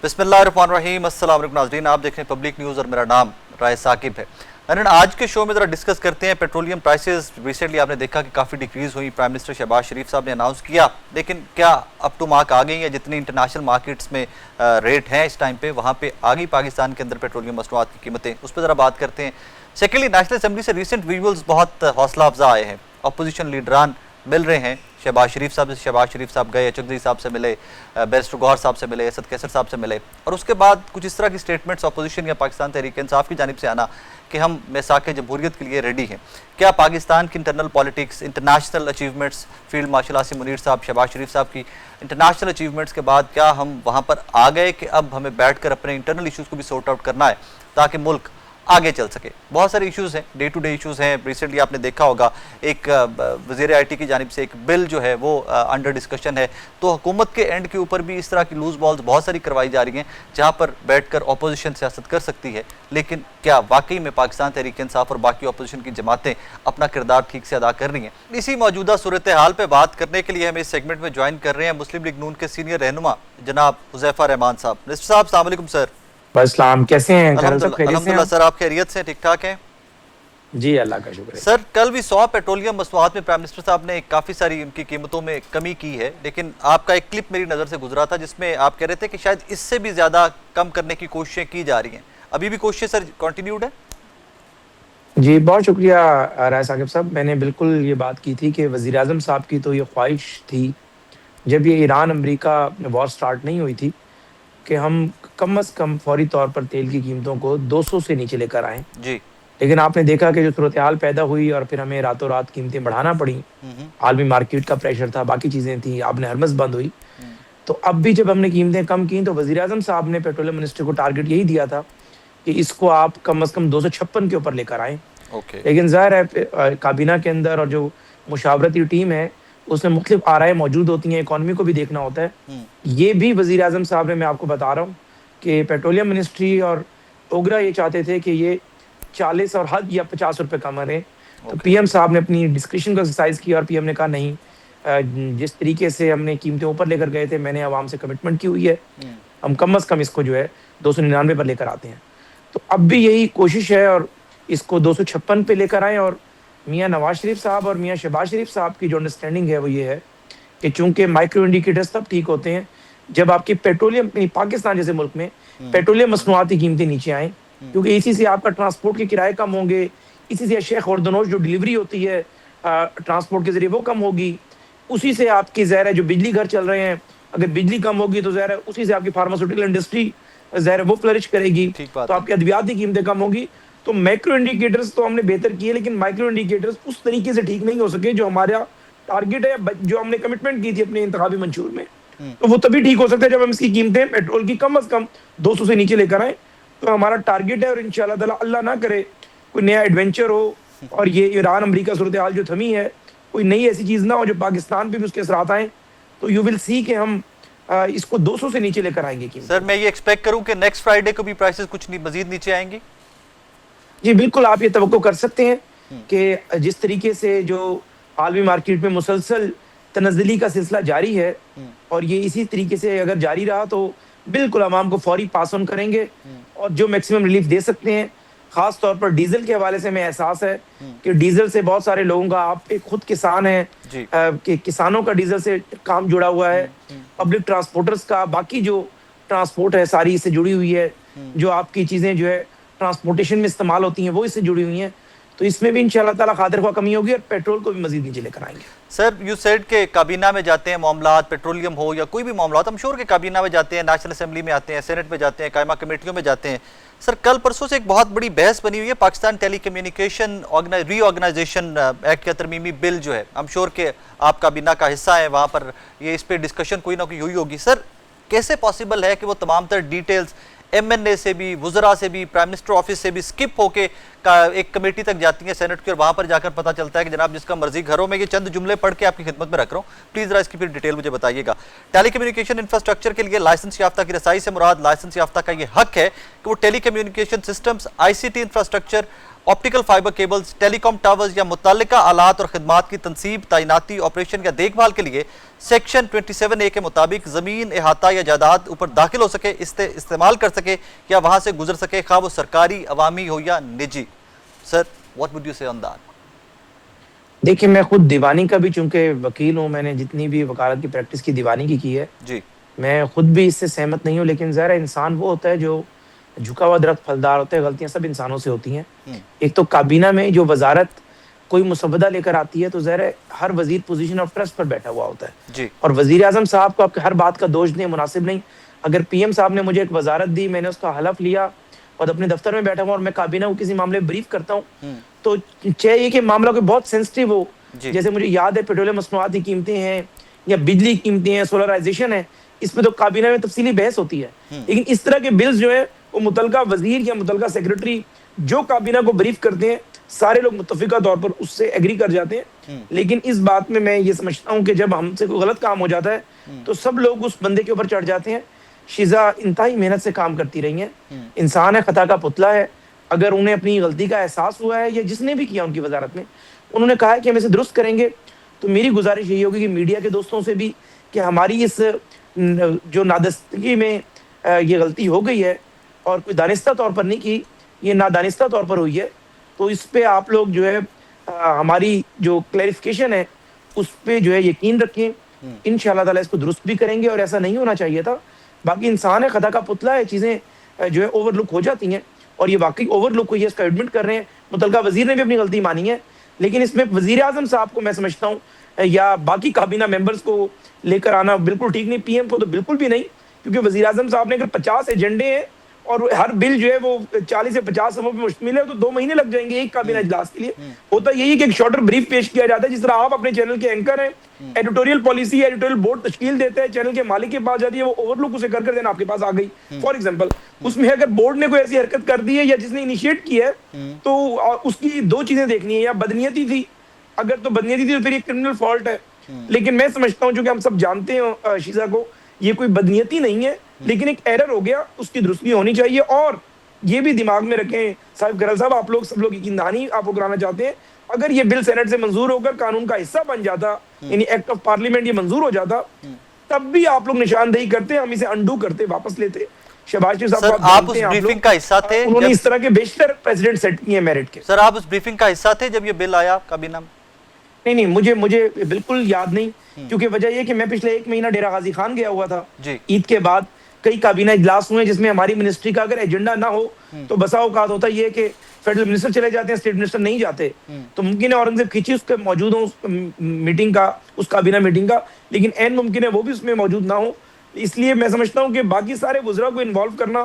बिस्मिल्लाहिर्रहमानिर्रहीम। अस्सलाम वालेकुम नाज़रीन, आप देख रहे हैं पब्लिक न्यूज़ और मेरा नाम राय साकिब है। अरन आज के शो में ज़रा डिस्कस करते हैं पेट्रोलियम प्राइसेस। रिसेंटली आपने देखा कि काफ़ी डिक्रीज़ हुई, प्राइम मिनिस्टर शहबाज शरीफ साहब ने अनाउंस किया, लेकिन क्या अप टू मार्क आ गई है? जितनी इंटरनेशनल मार्केट्स में रेट हैं इस टाइम पे, वहाँ पे आ गई पाकिस्तान के अंदर पेट्रोलियम मसनूआत की कीमतें? उस पर ज़रा बात करते हैं। सेकेंडली, नेशनल असम्बली से रिसेंट विजुअल्स बहुत हौसला अफजा आए हैं। अपोजिशन लीडरान मिल रहे हैं शहबाज शरीफ साहब गए, चौधरी साहब से मिले, बैरिस्टर गौहर साहब से मिले, असद कैसर साहब से मिले, और उसके बाद कुछ इस तरह की स्टेटमेंट्स अपोजिशन या पाकिस्तान तहरीक इंसाफ की जानिब से आना कि हम मिसाक जमहूरियत के लिए रेडी हैं। क्या पाकिस्तान की internal politics, international achievements, field marshal Asim Munir साहब, शहबाज शरीफ साहब की इंटरनेशनल अचीवमेंट्स के बाद क्या हम वहाँ पर आ गए कि अब हमें बैठ कर अपने इंटरनल इशूज़ को भी सॉर्ट आउट करना है ताकि मुल्क आगे चल सके? बहुत सारे इश्यूज़ हैं, डे टू डे इश्यूज़ हैं। रिसेंटली आपने देखा होगा एक वज़ीर IT की जानिब से एक बिल जो है वो अंडर डिस्कशन है, तो हुकूमत के एंड के ऊपर भी इस तरह की लूज बॉल्स बहुत सारी करवाई जा रही हैं जहाँ पर बैठकर अपोजिशन सियासत कर सकती है। लेकिन क्या वाकई में पाकिस्तान तहरीक इंसाफ और बाकी अपोजिशन की जमातें अपना किरदार ठीक से अदा कर रही हैं? इसी मौजूदा सूरत हाल पर बात करने के लिए हमें इस सेगमेंट में ज्वाइन कर रहे हैं मुस्लिम लीग नून के सीनियर रहनुमा जनाब हुज़ैफा रहमान साहब। मिनिस्टर साहब, अस्सलाम वालेकुम सर। अस्सलाम, कैसे हैं? अल्हम्दुलिल्लाह सर, आप खैरियत से? ठीक ठाक हैं जी, अल्लाह का शुक्र है। सर, कल भी 100 पेट्रोलियम मसनूआत में प्राइम मिनिस्टर साहब ने काफ़ी सारी उनकी कीमतों में कमी की है, लेकिन आपका एक क्लिप मेरी नज़र से गुजरा था जिसमें आप कह रहे थे कि शायद इससे भी ज़्यादा कम करने की कोशिशें की जा रही हैं। अभी भी कोशिशें सर कंटिन्यूड है? जी, बहुत शुक्रिया राय साकिब साहब। मैंने बिल्कुल ये बात की थी कि वज़ीर आज़म साहब की तो ये ख्वाहिश थी, जब ये ईरान अमेरिका वॉर स्टार्ट नहीं हुई थी, कि हम कम से कम फौरी तौर पर तेल की कीमतों को 200 से नीचे लेकर आएँ। जी। लेकिन आपने देखा कि जो सूरत-ए-हाल पैदा हुई और फिर हमें रातों-रात कीमतें बढ़ाना पड़ी। आलमी मार्केट का प्रेशर था, बाकी चीज़ें थी, आपने हरमज़ बंद हुई। तो अब भी जब हमने कीमतें कम की तो वज़ीर आज़म साहब ने पेट्रोलियम मिनिस्टर को टारगेट यही दिया था कि इसको आप कम से कम 256 के ऊपर लेकर आएँ। लेकिन ज़ाहिर है काबीना के अंदर और जो मुशावरती टीम है उसमें मुख्तलिफ आराएँ मौजूद होती हैं, इकॉनमी को भी देखना होता है। ये भी वज़ीर आज़म साहब ने, मैं आपको बता रहा हूँ कि पेट्रोलियम मिनिस्ट्री और ओगरा ये चाहते थे कि ये 40 और हद या 50 रुपए कम रहें। तो PM साहब ने अपनी डिस्क्रिशन का एक्सरसाइज किया और PM ने कहा नहीं, जिस तरीके से हमने कीमतें ऊपर लेकर गए थे, मैंने अवाम से कमिटमेंट की हुई है, हम कम से कम इसको जो है 299 पर लेकर आते हैं। तो अब भी यही कोशिश है और इसको 256 पे लेकर आएँ। और मियाँ नवाज शरीफ साहब और मियाँ शहबाज शरीफ साहब की जो अंडरस्टैंडिंग है वो ये है कि चूंकि माइक्रो इंडिकेटर्स तब ठीक होते हैं जब आपकी पेट्रोलियम, पाकिस्तान जैसे मुल्क में पेट्रोलियम मसनूआती कीमतें नीचे आएँ, क्योंकि इसी से आपका ट्रांसपोर्ट के किराए कम होंगे, इसी से शेख खुर्दनोश जो डिलीवरी होती है ट्रांसपोर्ट के जरिए वो कम होगी, उसी से आपकी ज़ाहिर है जो बिजली घर चल रहे हैं, अगर बिजली कम होगी तो ज़ाहिर है उसी से आपकी फार्मास्यूटिकल इंडस्ट्री ज़ाहिर है वो फ्लरिश करेगी, तो आपकी अद्वियाती कीमतें कम होगी। तो मैक्रो इंडिकेटर्स तो हमने बेहतर किए, लेकिन माइक्रो इंडिकेटर्स उस तरीके से ठीक नहीं हो सके जो हमारा टारगेट है, जो हमने कमिटमेंट की थी अपने इंतखाबी मंशूर में। तो वो तभी ठीक हो सकता है जब हम इसकी कीमतें पेट्रोल की कम से कम 200 से नीचे लेकर आए। तो हमारा टारगेट है और इंशाल्लाह ताला, अल्लाह ना करे कोई नया एडवेंचर हो और ये ईरान अमेरिका सूरत हाल जो थमी है, कोई नई ऐसी चीज़ ना हो जो पाकिस्तान पे भी उसके असरात आएँ, तो यू विल सी कि हम इसको 200 से नीचे लेकर आएंगे कीमत। सर, मैं ये एक्सपेक्ट करूं कि नेक्स्ट फ्राइडे को भी प्राइसेस कुछ मजीद नीचे आएंगी? जी बिल्कुल, आप ये तवक्को कर सकते हैं कि जिस तरीके से जो आलमी मार्केट में मुसलसल तनज़्ज़ुली का सिलसिला जारी है और ये इसी तरीके से अगर जारी रहा तो बिल्कुल अवाम को फौरी पास ऑन करेंगे और जो मैक्सिमम रिलीफ दे सकते हैं। खास तौर पर डीजल के हवाले से हमें एहसास है कि डीजल से बहुत सारे लोगों का, आप एक खुद किसान हैं कि किसानों का डीजल से काम जुड़ा हुआ है, पब्लिक ट्रांसपोर्टर्स का, बाकी जो ट्रांसपोर्ट है सारी इससे जुड़ी हुई है, जो आपकी चीज़ें जो है ट्रांसपोर्टेशन में इस्तेमाल होती हैं वो इससे जुड़ी हुई हैं। तो इसमें भी इंशाल्लाह ताला खातिर ख्वाह कमी होगी और पेट्रोल को भी मजीद नीचे लेकर आएंगे। सर, यू सेड के काबीना में जाते हैं मामलात, पेट्रोलियम हो या कोई भी मामलात, हम श्योर के काबीना में जाते हैं, नेशनल असेंबली में आते हैं, सेनेट में जाते हैं, कायमा कमेटियों में जाते हैं। सर, कल परसों से एक बहुत बड़ी बहस बनी हुई है Pakistan telecommunication reorganisation act का तरमीमी बिल जो है, हम श्योर के आप काबीना का हिस्सा है, वहाँ पर ये इस पर डिस्कशन कोई ना कोई हुई होगी। सर, कैसे पॉसिबल है कि वो तमाम तर डिटेल्स MNA से भी, वुज़रा से भी, प्राइम मिनिस्टर ऑफिस से भी स्किप होके एक कमेटी तक जाती है सेनेट की, और वहाँ पर जाकर पता चलता है कि जनाब जिसका मर्जी घरों में, ये चंद जुमले पढ़ के आपकी खिदमत में रख रहा हूँ, प्लीज़ ज़रा इसकी फिर डिटेल मुझे बताइएगा। टेली कम्युनिकेशन इंफ्रास्ट्रक्चर के लिए लाइसेंस याफ्ता की रसाई से मुराद लाइसेंस याफ्ता का ये हक है कि वो telecommunication systems, ICT infrastructure optical fibre cables, telecom towers या मुतल्लिका आलात और खिदमात की तनसीब, तैनाती, ऑपरेशन या देखभाल के लिए सेक्शन 27A के मुताबिक ज़मीन, अहाता या जायदाद ऊपर दाखिल हो सके, इस्तेमाल कर सके या वहाँ से गुजर सके, खा वो सरकारी, अवामी हो या निजी। सर, व्हाट वुड यू से ऑन दैट? देखिए, मैं खुद दीवानी का भी चूंकि वकील हूँ, मैंने जितनी भी वकालत की प्रैक्टिस की दीवानी की है, जी। मैं खुद भी इससे सहमत नहीं हूँ। लेकिन ज़ाहिर है इंसान वो होता है जो झुका हुआ दरख्त फलदार होता है, गलतियाँ सब इंसानों से होती हैं। एक तो काबीना में जो वज़ारत कोई मुसवदा लेकर आती है तो ज़ाहिर है हर वज़ीर पोज़ीशन ऑफ ट्रस्ट पर बैठा हुआ होता है। जी। और वज़ीर-ए-आज़म साहब को आपके हर बात का दोष दें मुनासिब नहीं। अगर पीएम साहब ने मुझे एक वज़ारत दी, मैंने उसका हलफ़ लिया और अपने दफ्तर में बैठा हुआ और मैं काबीना को किसी मामले में ब्रीफ करता हूँ, तो चाहिए कि मामला कोई बहुत सेंसिटिव हो। जैसे मुझे याद है पेट्रोलियम मसनूआत की कीमतें हैं या बिजली की कीमतें हैं, सोलराइज़ेशन है, इसमें तो काबीना में तफसीली बहस होती है। लेकिन इस तरह के बिल्स जो है वो मुतलका वज़ीर या मुतलका सेक्रेटरी जो काबीना को ब्रीफ करते हैं, सारे लोग मुत्तफ़िका तौर पर उससे एग्री कर जाते हैं। लेकिन इस बात में मैं ये समझता हूँ कि जब हमसे कोई गलत काम हो जाता है तो सब लोग उस बंदे के ऊपर चढ़ जाते हैं। शीज़ा इंतहाई मेहनत से काम करती रही हैं, इंसान है, खता का पुतला है। अगर उन्हें अपनी गलती का एहसास हुआ है या जिसने भी किया उनकी वज़ारत में, उन्होंने कहा है कि हम इसे दुरुस्त करेंगे, तो मेरी गुजारिश यही होगी कि मीडिया के दोस्तों से भी कि हमारी इस जो नादस्तगी में ये गलती हो गई है और कोई दानिस्ता तौर पर नहीं की, ये नादानिस्ता तौर पर हुई है, तो इस पे आप लोग जो है हमारी जो क्लैरिफिकेशन है उस पे जो है यकीन रखें। इंशाअल्लाह ताला इसको दुरुस्त भी करेंगे और ऐसा नहीं होना चाहिए था। बाकी इंसान है, खता का पुतला है, चीज़ें जो है ओवरलुक हो जाती हैं और ये वाकई ओवरलुक हुई है, इसका एडमिट कर रहे हैं। मुतलका वज़ीर ने भी अपनी गलती मानी है। लेकिन इसमें वज़ीर-ए-आज़म साहब को मैं समझता हूँ या बाकी काबीना मेंबर्स को लेकर आना बिल्कुल ठीक नहीं, पीएम को तो बिल्कुल भी नहीं, क्योंकि वज़ीर-ए-आज़म साहब ने अगर 50 एजेंडे हैं और हर बिल जो है वो 40 से 50 सफ़ों पे मुश्तमिल है, तो 2 महीने लग जाएंगे एक काबीना इजलास के लिए। होता यही है कि एक शॉर्टर ब्रीफ पेश किया जाता है, जिस तरह आप अपने चैनल के एंकर हैं, एडिटोरियल पॉलिसी, एडिटोरियल बोर्ड तश्कील देते हैं, चैनल के मालिक के पास जाती है, वो ओवरलुक उसे कर देना आपके पास आ गई। फॉर एग्जाम्पल, उसमें अगर बोर्ड ने कोई ऐसी हरकत कर दी है या जिसने इनिशिएट की है, तो उसकी 2 चीजें देखनी है, या बदनीयती थी, अगर तो बदनीयती थी तो फिर ये क्रिमिनल फॉल्ट है। लेकिन मैं समझता हूँ, चूंकि हम सब जानते हैं शीजा को, ये कोई बदनीयती नहीं है, लेकिन एक एरर हो गया, उसकी दुरुस्ती होनी चाहिए। और ये भी दिमाग में रखें साहिब गरल साहब, आप लोग सब लोग यकीन दहानी आपको कराना चाहते हैं, अगर ये बिल सेनेट से मंजूर होकर कानून का हिस्सा बन जाता, यानी एक्ट ऑफ पार्लियामेंट ये मंजूर हो जाता, तब भी आप लोग निशानदेही करते, हम इसे अंडू करते, वापस लेते। शहबाज शरीफ साहब को आप उस ब्रीफिंग का हिस्सा थे, उन्होंने इस तरह के बेशतर प्रेसिडेंट सेट किए मेरिट के। सर, आप उस ब्रीफिंग का हिस्सा थे जब ये बिल आया काबीना में? नहीं, मुझे बिल्कुल याद नहीं, क्योंकि वजह ये कि मैं पिछले 1 महीना डेरा गाजी खान गया हुआ था। ईद के बाद कई काबीना इजलास हुए जिसमें हमारी मिनिस्ट्री का अगर एजेंडा ना हो तो बसा औकात होता ये कि फेडरल मिनिस्टर चले जाते हैं, स्टेट मिनिस्टर नहीं जाते। तो मुमकिन है औरंगजेब खींची उसके मौजूद हो मीटिंग का, उस काबीना मीटिंग का, लेकिन एन मुमकिन है वो भी उसमें मौजूद ना हो। इसलिए मैं समझता हूं कि बाकी सारे वुज़रा को इन्वॉल्व करना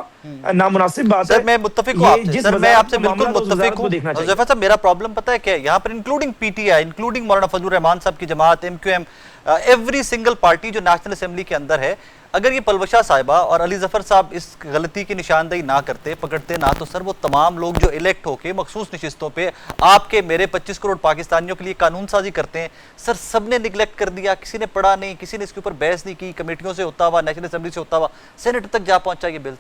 नामुनासिब बात है। सर, मैं मुत्तफिक हूं आपसे, सर मैं आपसे बिल्कुल मुत्तफिक हूं। ज़फ़र साहब, मेरा प्रॉब्लम पता है क्या है, यहाँ पर इंक्लूडिंग पीटीआई, इंक्लूडिंग मौलाना फजलुर रहमान साहब की जमात, एमक्यूएम, एवरी सिंगल पार्टी जो नेशनल असेंबली के अंदर है, अगर ये पलवशा साहिबा और अली ज़फ़र साहब इस गलती की निशानदेही ना करते, पकड़ते ना, तो सर वो तमाम लोग जो इलेक्ट होके मखसूस नशिस्तों पे आपके मेरे 25 करोड़ पाकिस्तानियों के लिए कानून साजी करते हैं, सर सबने निगलेक्ट कर दिया, किसी ने पढ़ा नहीं, किसी ने इसके ऊपर बहस नहीं की, कमेटियों से होता हुआ, नेशनल असेंबली से होता हुआ सेनेट तक जा पहुंचा ये बिल।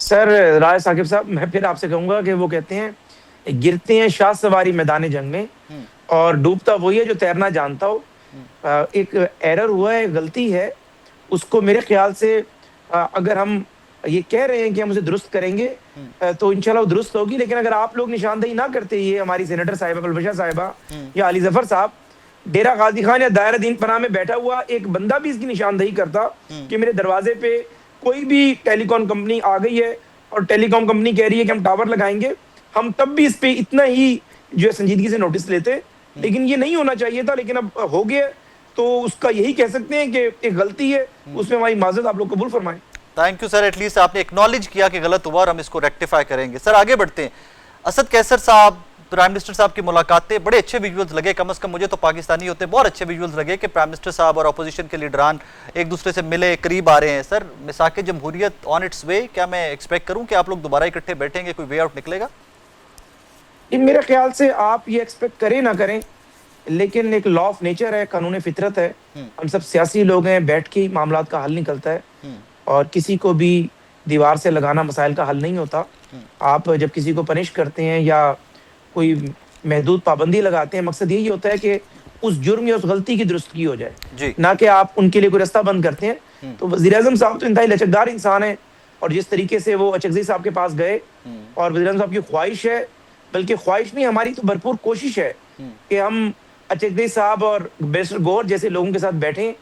सर राय साकिब साहब, मैं फिर आपसे कहूंगा कि वो कहते हैं गिरते हैं शाह सवारी मैदान जंग में और डूबता वही है जो तैरना जानता हो। एक एरर हुआ है, गलती है, उसको मेरे ख्याल से अगर हम ये कह रहे हैं कि हम उसे दुरुस्त करेंगे तो इंशाल्लाह दुरुस्त होगी। लेकिन अगर आप लोग निशानदेही ना करते, ये हमारी सेनेटर साहिबा पलवशा साहिबा या अली ज़फ़र साहब, डेरा गाजी खान या दायरा दीन पनाह में बैठा हुआ एक बंदा भी इसकी निशानदेही करता कि मेरे दरवाजे पे कोई भी टेलीकॉम कंपनी आ गई है और टेलीकॉम कंपनी कह रही है कि हम टावर लगाएंगे, हम तब भी इस पे इतना ही जो है संजीदगी से नोटिस लेते। लेकिन ये नहीं होना चाहिए था, लेकिन अब हो गया, तो उसका यही कह सकते हैं कि एक गलती है, उसमें हमारी माजरत आप लोग कबूल फरमाएं। थैंक यू सर, एटलीस्ट आपने एक्नॉलेज किया कि गलत हुआ और हम इसको रेक्टिफाई करेंगे। सर आगे बढ़ते हैं। असद कैसर साहब, प्राइम मिनिस्टर साहब की मुलाकातें, बड़े अच्छे विजुअल्स लगे, कम से कम मुझे तो पाकिस्तानी होते बहुत अच्छे विजुअल्स लगे कि प्राइम मिनिस्टर साहब और अपोजिशन के लीडरान एक दूसरे से मिले, करीब आ रहे हैं। सर, मिसाक जमहूरियत ऑन इट्स वे, क्या मैं एक्सपेक्ट करूं कि आप लोग दोबारा इकट्ठे बैठेंगे, कोई वे आउट निकलेगा? मेरे ख्याल से आप ये एक्सपेक्ट करें ना करें, लेकिन एक लॉ ऑफ नेचर है, कानून फितरत है, हम सब सियासी लोग हैं, बैठ के ही मामलात का हल निकलता है और किसी को भी दीवार से लगाना मसाइल का हल नहीं होता। आप जब किसी को पनिश करते हैं या कोई महदूद पाबंदी लगाते हैं, मकसद यही होता है कि उस जुर्म या उस गलती की दुरुस्तगी हो जाए, जी। ना कि आप उनके लिए कोई रास्ता बंद करते हैं। तो वज़ीर-ए-आज़म साहब तो इंतहाई लचकदार इंसान हैं, और जिस तरीके से वो अचकज़ई साहब के पास गए, और वज़ीर-ए-आज़म साहब की ख्वाहिश है, बल्कि ख्वाहिश नहीं, हमारी तो भरपूर कोशिश है कि हम अचकज़ई साहब और बैरिस्टर गौहर जैसे लोगों के साथ बैठें,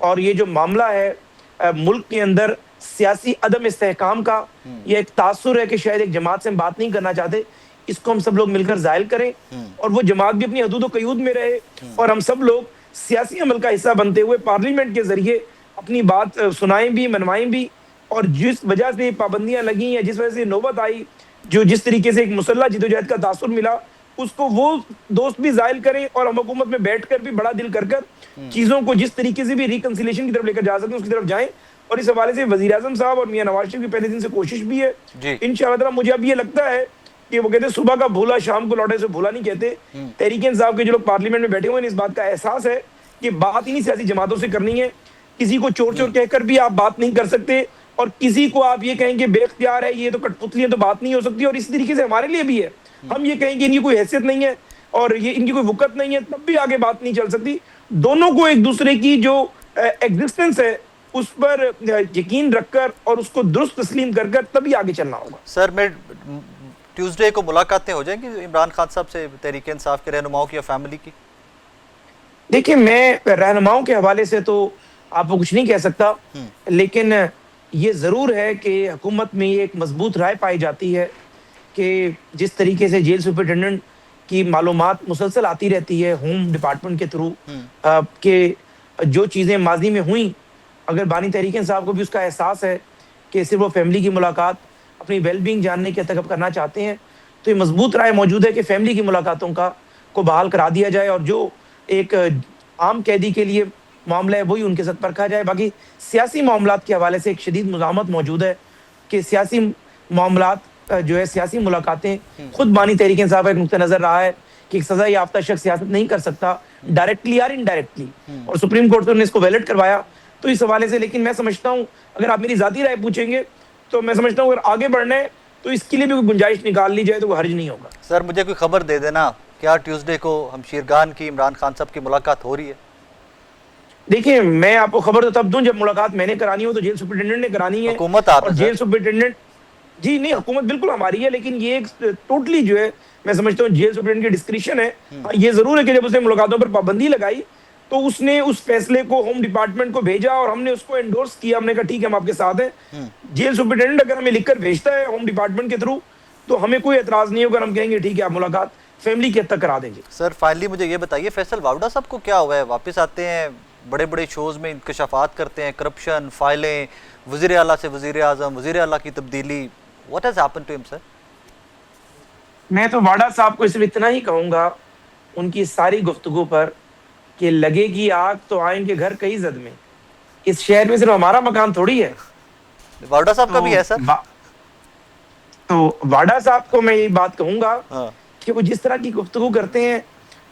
और ये जो मामला है मुल्क के अंदर सियासी अदम इस्तेहकाम का, ये एक तासुर है कि शायद एक जमात से हम बात नहीं करना चाहते, इसको हम सब लोग मिलकर ज़ाहिर करें, और वो जमात भी अपनी हदूद व क़यूद में रहे, और हम सब लोग सियासी अमल का हिस्सा बनते हुए पार्लियामेंट के ज़रिए अपनी बात सुनाएं भी, मनवाएं भी। और जिस वजह से पाबंदियां लगी, या जिस वजह से नौबत आई, जो जिस तरीके से एक मुसल्लह जिदोजहद का तासुर मिला, उसको वो दोस्त भी ज़ाहिर करें, और हम हुकूमत में बैठकर भी बड़ा दिल कर चीज़ों को जिस तरीके से भी रिकंसिलिएशन की तरफ लेकर जा सकें, उसकी तरफ जाएं। और इस हवाले से वज़ीर-ए-आज़म साहब और मियां नवाज शरीफ की पहले दिन से कोशिश भी है। इंशाअल्लाह ताला मुझे अब ये लगता है कि वो कहते हैं सुबह का भूला शाम को लौटे, से भूला नहीं कहते। तहरीक-ए-इंसाफ के जो लोग पार्लियामेंट में बैठे हुए हैं, इस बात का एहसास है कि बात इन्हीं सियासी जमातों से करनी है। किसी को चोर-चोर कहकर भी आप बात नहीं कर सकते, और किसी को आप ये कहेंगे बेख्तियार है, ये तो कठपुतली है, तो बात नहीं हो सकती। और इस तरीके से हमारे लिए भी है, हम ये कहेंगे इनकी कोई हैसियत नहीं है और ये इनकी कोई वक़्त नहीं है, तब भी आगे बात नहीं चल सकती। दोनों को एक दूसरे की जो एग्जिस्टेंस है उस पर यकीन रखकर और उसको दुरुस्त तस्लीम कर कर तभी आगे चलना होगा। सर, मैं ट्यूसडे को मुलाकातें हो जाएंगी इमरान खान साहब से, तहरीक इंसाफ के रहनुमाओं की या फैमिली की? देखिए, मैं रहनुमाओं के हवाले से तो आपको कुछ नहीं कह सकता, लेकिन ये ज़रूर है कि हुकूमत में ये एक मजबूत राय पाई जाती है कि जिस तरीके से जेल सुपरिटेंडेंट की मालूमात मुसलसल आती रहती है होम डिपार्टमेंट के थ्रू, कि जो चीज़ें माजी में हुई, अगर बानी तहरीक साहब को भी उसका एहसास है कि सिर्फ वो फैमिली की मुलाकात अपनी वेलबींग जानने के तक करना चाहते हैं, तो ये मजबूत राय मौजूद है कि फैमिली की मुलाकातों को बहाल करा दिया जाए, और जो एक आम कैदी के लिए मामला है वही उनके साथ परखा जाए। बाकी सियासी मामलात के हवाले से एक शदीद मुज़ाहमत मौजूद है कि सियासी मामलात जो है, सियासी मुलाकातें, खुद बानी तहरीक इंसाफ का एक नुक्ता नज़र रहा है कि एक सज़ा याफ्ता शख्स सियासत नहीं कर सकता डायरेक्टली या इनडायरेक्टली, और सुप्रीम कोर्ट ने इसको वैलिड करवाया। तो इस हवाले से लेकिन मैं समझता हूँ, अगर आप मेरी ज़ाती राय पूछेंगे तो मैं समझता हूँ अगर आगे बढ़ना है तो इसके लिए भी कोई गुंजाइश निकाल ली जाए तो वो हर्ज नहीं होगा। सर, मुझे कोई खबर दे देना, क्या ट्यूसडे को हमशीरगान की इमरान खान साहब की मुलाकात हो रही है? देखिए, मैं आपको खबर तो तब दूं जब मुलाकात मैंने करानी हो, तो जेल सुपरिटेंडेंट ने करानी है। हुकूमत आप और जेल सुपरिटेंडेंट, जी नहीं, हुकूमत बिल्कुल हमारी है, लेकिन ये एक टोटली जो है, मैं समझता हूँ जेल सुपरिटेंडेंट की डिस्क्रिशन है। ये जरूर है कि जब उसने मुलाकातों पर पाबंदी लगाई तो उसने उस फैसले को होम डिपार्टमेंट को भेजा और हमने उसको एंडोर्स किया। हमने कहा ठीक है, हम आपके साथ हैं। जेल सुपरिटेंडेंट अगर हमें लिखकर भेजता है होम डिपार्टमेंट के थ्रू तो हमें कोई एतराज नहीं होगा, हम कहेंगे ठीक है, आप मुलाकात फैमिली के हद तक करा देंगे। सर, फाइनली मुझे ये बताइए, फैसल वावड़ा साहब को क्या हुआ है? वापस आते हैं, बड़े बड़े शोज़ में इंकशाफात करते हैं, करप्शन, फाइलें, वज़ीर आला से वज़ीर आज़म, वज़ीर आला की तब्दीली, what has happened to him sir? मैं तो वाडा साहब को सिर्फ इतना ही कहूँगा उनकी सारी गुफ्तगू पर कि लगेगी आग तो आएंगे घर कई जद में। इस शहर में सिर्फ हमारा मकान थोड़ी है, वाडा साहब का भी है सर। तो वाडा साहब को मैं ये बात कहूँगा हाँ। कि वो जिस तरह की गुफ्तगू करते हैं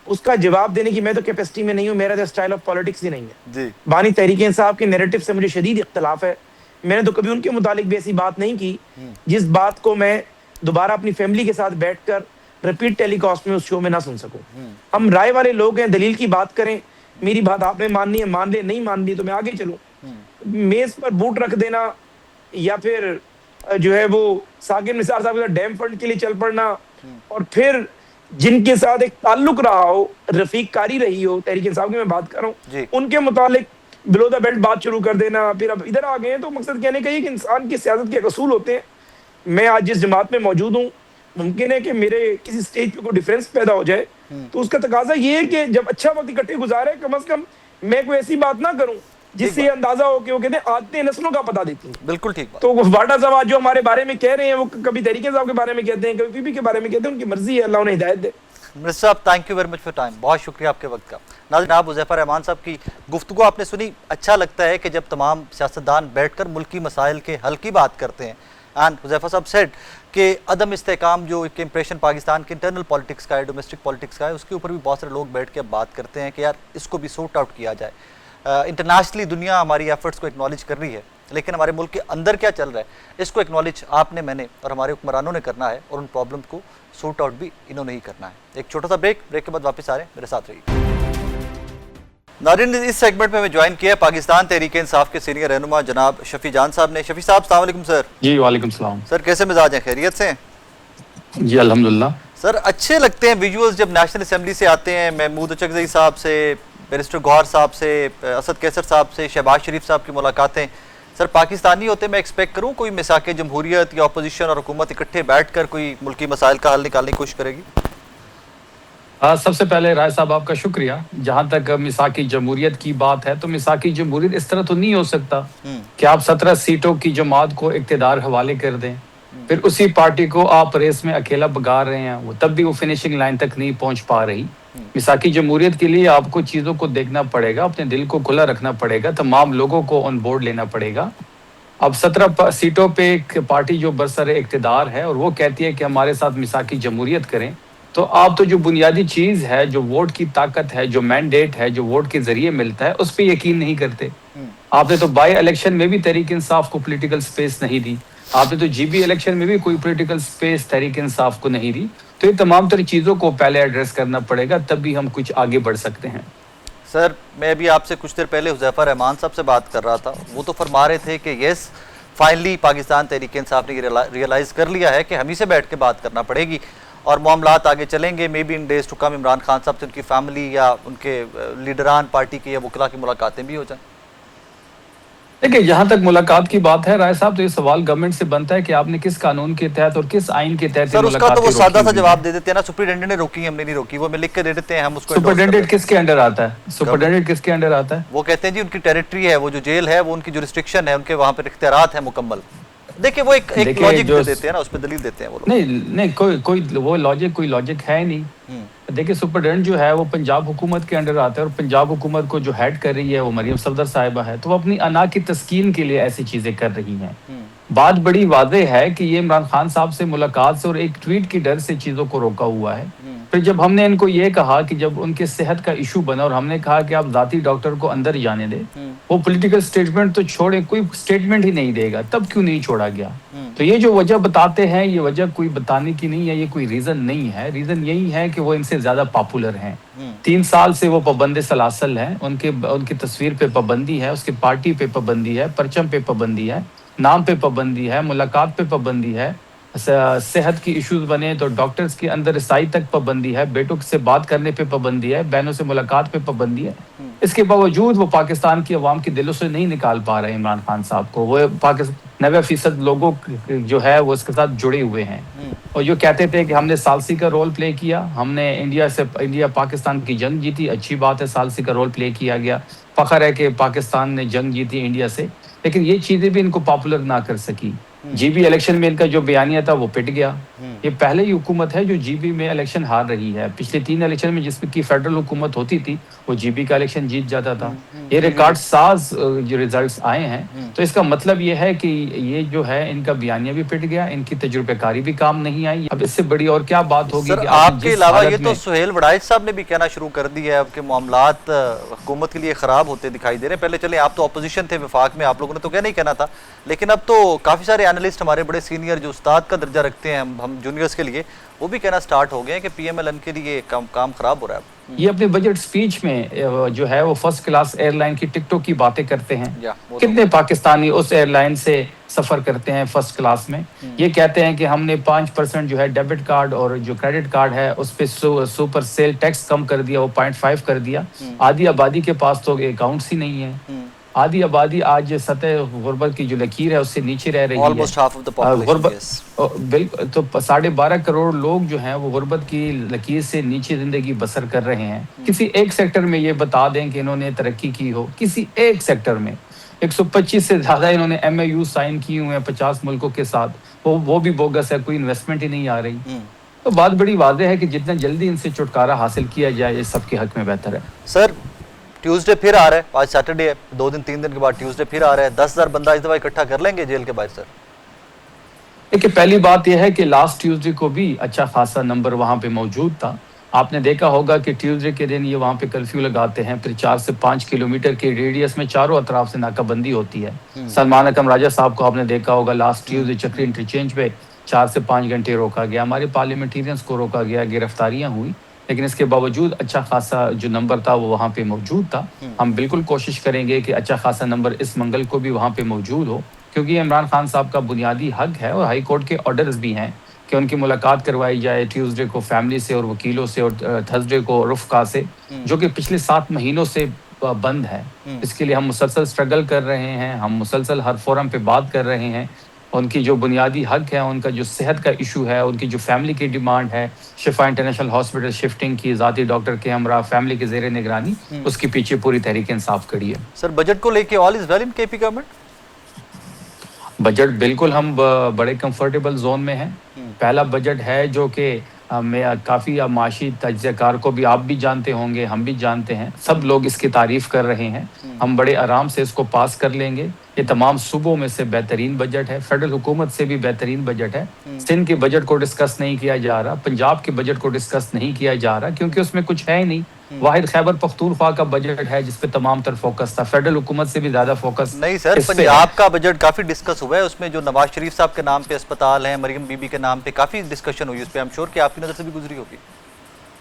उसका जवाब देने की मैं तो कैपेसिटी में नहीं हूँ, मेरा तो स्टाइल ऑफ पॉलिटिक्स ही नहीं है जी। बानी तहरीक इंसाफ के नैरेटिव से मुझे शदीद इख्तलाफ है। मैंने तो कभी उनके मुतालिक भी ऐसी बात नहीं की जिस बात को मैं दोबारा अपनी फैमिली के साथ बैठकर रिपीट टेलीकास्ट में उस शो में ना सुन सकूं। हम राय वाले लोग हैं, दलील की बात करें, मेरी बात आपने माननी है मान ले, नहीं माननी तो मैं आगे चलूं। मेज पर बूट रख देना या फिर जो है वो साकिब निसार साहब का डैम फंड के लिए चल पड़ना, और फिर जिनके साथ एक ताल्लुक रहा हो, रफीक कारी रही हो, तहरीक इंसाफ की मैं बात कर रहा हूँ, उनके मुतालिक बिलो द बेल्ट बात शुरू कर देना, फिर अब इधर आ गए हैं। तो मकसद कहने का ये कि इंसान की सियासत के असूल होते हैं। मैं आज जिस जमात में मौजूद हूँ, मुमकिन है कि मेरे किसी स्टेज पे कोई डिफरेंस पैदा हो जाए, तो उसका तकाजा ये है कि जब अच्छा वक्त इकट्ठे गुजारे, कम से कम मैं कोई ऐसी बात ना करूं जिससे अंदाजा हो कि वो कहते हैं आदतें नस्लों का पता देती हैं। बिल्कुल ठीक बात। तो वाडा साहब आज जो हमारे बारे में कह रहे हैं, वो कभी तहरीक साहब के बारे में कहते हैं, कभी पीपी के बारे में कहते हैं, उनकी मर्जी है, अल्लाह उन्हें हिदायत दे। मिनिस्टर साहब, thank you very much for time, बहुत शुक्रिया आपके वक्त का। नाज़रीन, आप हुज़ैफ़ा रहमान साहब की गुफ्तगू आपने सुनी। अच्छा लगता है कि जब तमाम सियासतदान बैठकर मुल्की मसाइल के हल की बात करते हैं। एंड हुज़ैफ़ा साहब सेड कि अदम इस्तेहकाम जो एक इम्प्रेशन पाकिस्तान के इंटरनल पॉलिटिक्स का है, डोमेस्टिक पॉलिटिक्स का है, उसके ऊपर भी बहुत सारे लोग बैठ के बात करते हैं कि यार इसको भी सॉर्ट आउट किया जाए। इंटरनेशनली दुनिया हमारी एफर्ट्स को एक्नॉलेज कर रही है, लेकिन हमारे मुल्क के अंदर क्या चल रहा है इसको एक्नॉलेज आपने, मैंने और हमारे हुक्मरानों ने करना है, और उन प्रॉब्लम को सूट आउट भी इन्होंने ही करना है। एक छोटा सा ब्रेक के बाद वापस आ रहे हैं, मेरे साथ रहिए। नाज़रीन, इस सेगमेंट में हमें ज्वाइन किया पाकिस्तान तहरीक इंसाफ के सीनियर रहनुमा जनाब शफी जान साहब ने। शफी साहब, अस्सलाम वालेकुम सर। जी वालेकुम सलाम सर, कैसे मिजाज हैं, खैरियत से हैं? जी अल्हम्दुलिल्लाह। सर, अच्छे लगते हैं विजुअल्स जब नेशनल असेंबली से आते हैं, महमूद चकजई साहब से, बैरिस्टर गौहर साहब से, असद कैसर साहब से, शहबाज शरीफ साहब की मुलाकातें। सर, पाकिस्तानी होते मैं एक्सपेक्ट करूँ कोई मिसाक जमहूरियत या अपोजिशन और हुकूमत इकट्ठे बैठ कर कोई मुल्की मसाइल का हल निकालने की कोशिश करेगी? सबसे पहले राय साहब आपका शुक्रिया। जहाँ तक मिसाकी जमहूरियत की बात है तो मिसाकी जमहूरियत इस तरह तो नहीं हो सकता कि आप 17 सीटों की जमात को इक़्तिदार हवाले कर दें, फिर उसी पार्टी को आप रेस में अकेला भगा रहे हैं, वो तब भी वो फिनिशिंग लाइन तक नहीं पहुंच पा रही। मिसाकी जमहूरियत के लिए आपको चीज़ों को देखना पड़ेगा, अपने दिल को खुला रखना पड़ेगा, तमाम लोगों को ऑन बोर्ड लेना पड़ेगा। अब 17 सीटों पे एक पार्टी जो बरसर इक़्तिदार है और वो कहती है कि हमारे साथ मिसाकी जमहूरियत करें, तो आप तो जो बुनियादी चीज़ है, जो वोट की ताकत है, जो मैंडेट है, जो वोट के जरिए मिलता है, उस पर यकीन नहीं करते। आपने तो बाई इलेक्शन में भी तहरीक इंसाफ को पॉलिटिकल स्पेस नहीं दी, आपने तो जीबी इलेक्शन में भी कोई पॉलिटिकल स्पेस तहरीक इंसाफ को नहीं दी। तो ये तमाम तरह चीज़ों को पहले एड्रेस करना पड़ेगा, तब भी हम कुछ आगे बढ़ सकते हैं। सर, मैं अभी आपसे कुछ देर पहले हुज़ैफा रहमान साहब से बात कर रहा था, वो तो फरमा रहे थे कि यस फाइनली पाकिस्तान तहरीक इंसाफ ने रियलाइज़ कर लिया है कि हम ही से बैठ के बात करना पड़ेगी और मामलात आगे चलेंगे। Maybe in days to come Imran Khan sahab से उनकी फैमिली या उनके लीडरान पार्टी के या वकला की मुलाकातें भी हो जाएं। देखिए, जहाँ तक मुलाकात की बात है राय साहब, तो ये सवाल गवर्नमेंट से बनता है कि आपने किस कानून के तहत और किस आइन के तहत सर उसका तो वो सादा सा जवाब दे देते हैं ना, सुपरिटेंडेंट ने रोकी, हमने नहीं रोकी, वो में लिख के दे देते हैं, हम उसको। सुपरिटेंडेंट किसके अंडर आता है? सुपरिटेंडेंट किसके अंडर आता है? वो कहते हैं जी उनकी टेरिटरी है, वो जो जेल है वो उनकी जो रिस्ट्रिक्शन है, उनके वहाँ पे इख्तियारात है मुकम्मल। देखिए वो एक लॉजिक देते हैं ना, उस पर दलील देते हैं वो लोग। नहीं कोई वो लॉजिक है नहीं। देखिए, सुपरिटेंडेंट जो है वो पंजाब हुकूमत के अंडर आता है और पंजाब हुकूमत को जो हेड कर रही है वो मरियम सफदर साहिबा है, तो वो अपनी अना की तस्कीन के लिए ऐसी चीजें कर रही हैं। बात बड़ी वाज़ेह है कि ये इमरान खान साहब से मुलाकात से और एक ट्वीट की डर से चीज़ों को रोका हुआ है। फिर जब हमने इनको ये कहा कि जब उनके सेहत का इशू बना और हमने कहा कि आप जाती डॉक्टर को अंदर जाने दें, वो पॉलिटिकल स्टेटमेंट तो छोड़े, कोई स्टेटमेंट ही नहीं देगा, तब क्यों नहीं छोड़ा गया? तो ये जो वजह बताते हैं, ये वजह कोई बताने की नहीं है, ये कोई रीज़न नहीं है। रीज़न यही है कि वो इनसे ज़्यादा पॉपुलर हैं। 3 साल से वो पाबंद सलासल हैं, उनकी तस्वीर पे पाबंदी है, उसकी पार्टी पे पाबंदी है, परचम पे पाबंदी है, नाम पे पाबंदी है, मुलाकात पे पाबंदी है, सेहत की इश्यूज बने तो डॉक्टर्स के अंदर रसाई तक पाबंदी है, बेटों से बात करने पे पाबंदी है, बहनों से मुलाकात पे पाबंदी है। इसके बावजूद वो पाकिस्तान की अवाम के दिलों से नहीं निकाल पा रहे इमरान खान साहब को। वो 90% लोगों जो है वो इसके साथ जुड़े हुए हैं और जो कहते थे कि हमने सालसी का रोल प्ले किया, हमने इंडिया पाकिस्तान की जंग जीती, अच्छी बात है, सालसी का रोल प्ले किया गया, फख्र है कि पाकिस्तान ने जंग जीती इंडिया से, लेकिन ये चीज़ें भी इनको पॉपुलर ना कर सकी। जीबी इलेक्शन में इनका जो बयानिया था वो पिट गया। ये पहले ही हुकूमत है जो जीबी में इलेक्शन हार रही है। पिछले 3 इलेक्शन में जिसमें की फेडरल हुकूमत होती थी वो जीबी का इलेक्शन जीत जाता था। ये रिकॉर्ड साज जो रिजल्ट्स आए हैं, तो इसका मतलब ये है कि ये जो है इनका बयानिया भी पिट गया, इनकी तजुर्बेकारी भी काम नहीं आई। अब इससे बड़ी और क्या बात होगी? सर, आपके अलावा ये तो सुहेल वड़ाइच साहब ने भी कहना शुरू कर दिया है अब के मामलात हुकूमत के लिए खराब होते दिखाई दे रहे हैं। पहले चले आप तो अपोजिशन थे वफाक में, आप लोगों ने तो क्या नहीं कहना था, लेकिन अब तो काफ़ी सारे एनालिस्ट हमारे बड़े सीनियर जो उस्ताद का दर्जा रखते हैं हम जूनियर्स के लिए, वो भी कहना स्टार्ट हो गए हैं कि पीएमएलएन के लिए काम खराब हो रहा है। ये अपने बजट स्पीच में जो है वो फर्स्ट क्लास एयरलाइन की टिकटों की बातें करते हैं। कितने पाकिस्तानी उस एयरलाइन से सफर करते हैं फर्स्ट क्लास में? ये कहते हैं कि हमने 5% जो है डेबिट कार्ड और जो क्रेडिट कार्ड है उस पर सुपर सेल टैक्स कम कर दिया, वो 0.5 कर दिया। आधी आबादी के पास तो अकाउंट्स ही नहीं है। आधी आबादी आज सतह गुर्बत की जो लकीर है उससे नीचे रह रही है। बिल्कुल, तो 12.5 करोड़ लोग जो हैं वो गुर्बत की लकीर से नीचे जिंदगी बसर कर रहे हैं। किसी एक सेक्टर में ये बता दें कि इन्होंने तरक्की की हो, किसी एक सेक्टर में 125 से ज़्यादा इन्होंने MOU साइन किए हुए हैं 50 मुल्कों के साथ, वो भी बोगस है, कोई इन्वेस्टमेंट ही नहीं आ रही। तो बात बड़ी वाज़ेह है कि जितना जल्दी इनसे छुटकारा हासिल किया जाए ये सबके हक में बेहतर है। सर, ट्यूसडे फिर आ रहा है, आज सैटरडे है, 2-3 दिन के बाद ट्यूसडे फिर आ रहा है, 10,000 बंदा इस दफा इकट्ठा कर लेंगे जेल के बाहर? सर देखिए, पहली बात यह है कि लास्ट ट्यूसडे को भी अच्छा खासा नंबर वहाँ पे मौजूद था। आपने देखा होगा कि ट्यूसडे के दिन ये वहाँ पे कर्फ्यू लगाते हैं, फिर 4 से 5 किलोमीटर के रेडियस में चारों अतराफ से नाकाबंदी होती है। सलमान अकरम राजा साहब को आपने देखा होगा लास्ट ट्यूसडे चक्री इंटरचेंज पे 4 से 5 घंटे रोका गया, हमारे पार्लियामेंटेरियंस को रोका गया, गिरफ्तारियां हुई, लेकिन इसके बावजूद अच्छा खासा जो नंबर था वो वहाँ पे मौजूद था। हम बिल्कुल कोशिश करेंगे कि अच्छा खासा नंबर इस मंगल को भी वहाँ पे मौजूद हो, क्योंकि इमरान खान साहब का बुनियादी हक है और हाई कोर्ट के ऑर्डर्स भी हैं कि उनकी मुलाकात करवाई जाए ट्यूसडे को फैमिली से और वकीलों से, और थर्सडे को रुफ़का से, जो कि पिछले 7 महीनों से बंद है। इसके लिए हम मुसलसल स्ट्रगल कर रहे हैं, हम मुसलसल हर फोरम पे बात कर रहे हैं। उनकी जो बुनियादी हक है, उनका जो सेहत का इशू है, उनकी जो फैमिली की डिमांड है, शिफा इंटरनेशनल हॉस्पिटल शिफ्टिंग की, ज़ाती डॉक्टर के हमरा फैमिली के ज़ेरे निगरानी, उसके पीछे पूरी तहरीक इंसाफ खड़ी है। सर बजट को लेके all is well in KP government? Budget बिल्कुल हम बड़े कंफर्टेबल जोन में हैं। पहला बजट है जो कि मैं काफ़ी माशी तज्ज़ियाकार को भी आप भी जानते होंगे, हम भी जानते हैं, सब लोग इसकी तारीफ़ कर रहे हैं। हम बड़े आराम से इसको पास कर लेंगे। ये तमाम सूबों में से बेहतरीन बजट है, फेडरल हुकूमत से भी बेहतरीन बजट है। सिंध के बजट को डिस्कस नहीं किया जा रहा, पंजाब के बजट को डिस्कस नहीं किया जा रहा, क्योंकि उसमें कुछ है ही नहीं। वाहिद खैबर पख्तूनख्वा का बजट है जिस पे तमाम तर फोकस था, फेडरल हुकूमत से भी ज्यादा फोकस नहीं सर, पंजाब का बजट काफी डिस्कस हुआ है, उसमें जो नवाज शरीफ साहब के नाम पे अस्पताल है, मरियम बीबी के नाम पे काफी डिस्कशन हुई, उस पर आई एम श्योर कि आपकी नजर से भी गुजरी होगी।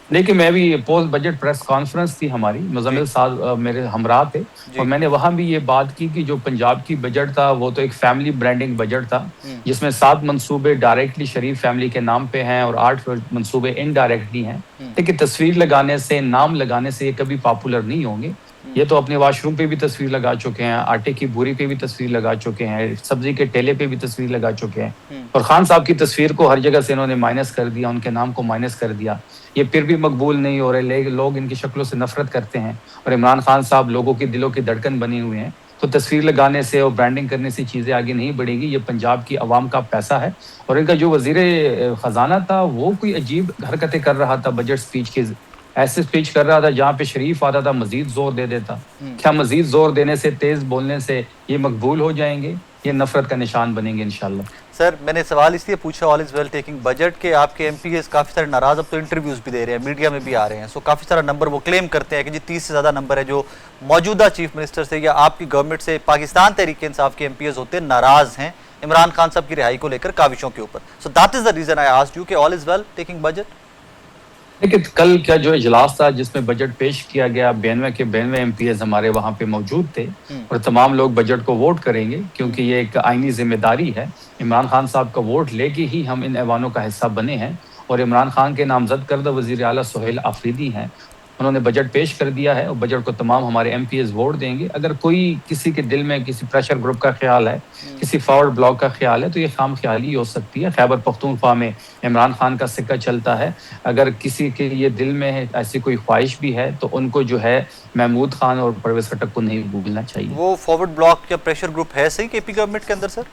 देखिए, मैं भी पोस्ट बजट प्रेस कॉन्फ्रेंस थी हमारी, मुजम्मिल साहब मेरे हमरा थे, और मैंने वहां भी ये बात की कि जो पंजाब की बजट था वो तो एक फैमिली ब्रांडिंग बजट था, जिसमें 7 मंसूबे डायरेक्टली शरीफ फैमिली के नाम पे हैं और 8 मंसूबे इनडायरेक्टली हैं। देखिए, तस्वीर लगाने से, नाम लगाने से ये कभी पॉपुलर नहीं होंगे। ये तो अपने वॉशरूम पे भी तस्वीर लगा चुके हैं, आटे की बोरी पे भी तस्वीर लगा चुके हैं, सब्जी के ठेले पे भी तस्वीर लगा चुके हैं, और खान साहब की तस्वीर को हर जगह से इन्होंने माइनस कर दिया, उनके नाम को माइनस कर दिया। ये फिर भी मकबूल नहीं हो रहे, लोग इनकी शक्लों से नफरत करते हैं, और इमरान खान साहब लोगों के दिलों की धड़कन बने हुए हैं। तो तस्वीर लगाने से और ब्रांडिंग करने से चीज़ें आगे नहीं बढ़ेगी। ये पंजाब की आवाम का पैसा है, और इनका जो वजीर खजाना था वो कोई अजीब हरकतें कर रहा था, बजट स्पीच के ऐसे स्पीच कर रहा था जहाँ पे शरीफ आता था मजीद जोर दे देता। क्या मजीद जोर देने से, तेज बोलने से ये मकबूल हो जाएंगे? ये नफरत का निशान बनेंगे इंशाल्लाह। सर मैंने सवाल इसलिए पूछा all is well taking budget के, आपके एमपीएस काफ़ी सारे नाराज अब तो इंटरव्यूज भी दे रहे हैं, मीडिया में भी आ रहे हैं, सो काफ़ी सारा नंबर वो क्लेम करते हैं कि जी 30 से ज़्यादा नंबर है जो मौजूदा चीफ मिनिस्टर से या आपकी गवर्नमेंट से पाकिस्तान तहरीक इंसाफ के एमपीएस होते नाराज हैं इमरान खान साहब की रिहाई को लेकर काविशों के ऊपर। So that is the reason I asked you कि all is well taking budget. देखिए, कल का जो इजलास था जिसमें बजट पेश किया गया, 92 के 92 एमपीएस हमारे वहाँ पे मौजूद थे, और तमाम लोग बजट को वोट करेंगे, क्योंकि ये एक आईनी जिम्मेदारी है। इमरान खान साहब का वोट लेके ही हम इन ऐवानों का हिस्सा बने हैं, और इमरान खान के नामजद करदा वज़ीर आला सुहेल आफरीदी हैं, उन्होंने बजट पेश कर दिया है, और बजट को तमाम हमारे एमपीएस वोट देंगे। अगर कोई किसी के दिल में किसी प्रेशर ग्रुप का ख्याल है, किसी फॉरवर्ड ब्लॉक का ख्याल है, तो ये खाम ख्याली हो सकती है। खैबर पख्तूनख्वा में इमरान खान का सिक्का चलता है, अगर किसी के ये दिल में ऐसी कोई ख्वाहिश भी है तो उनको जो है महमूद खान और परवेज खटक को नहीं भूलना चाहिए। वो फॉरवर्ड ब्लॉक या प्रेशर ग्रुप है सही केपी गवर्नमेंट के अंदर सर?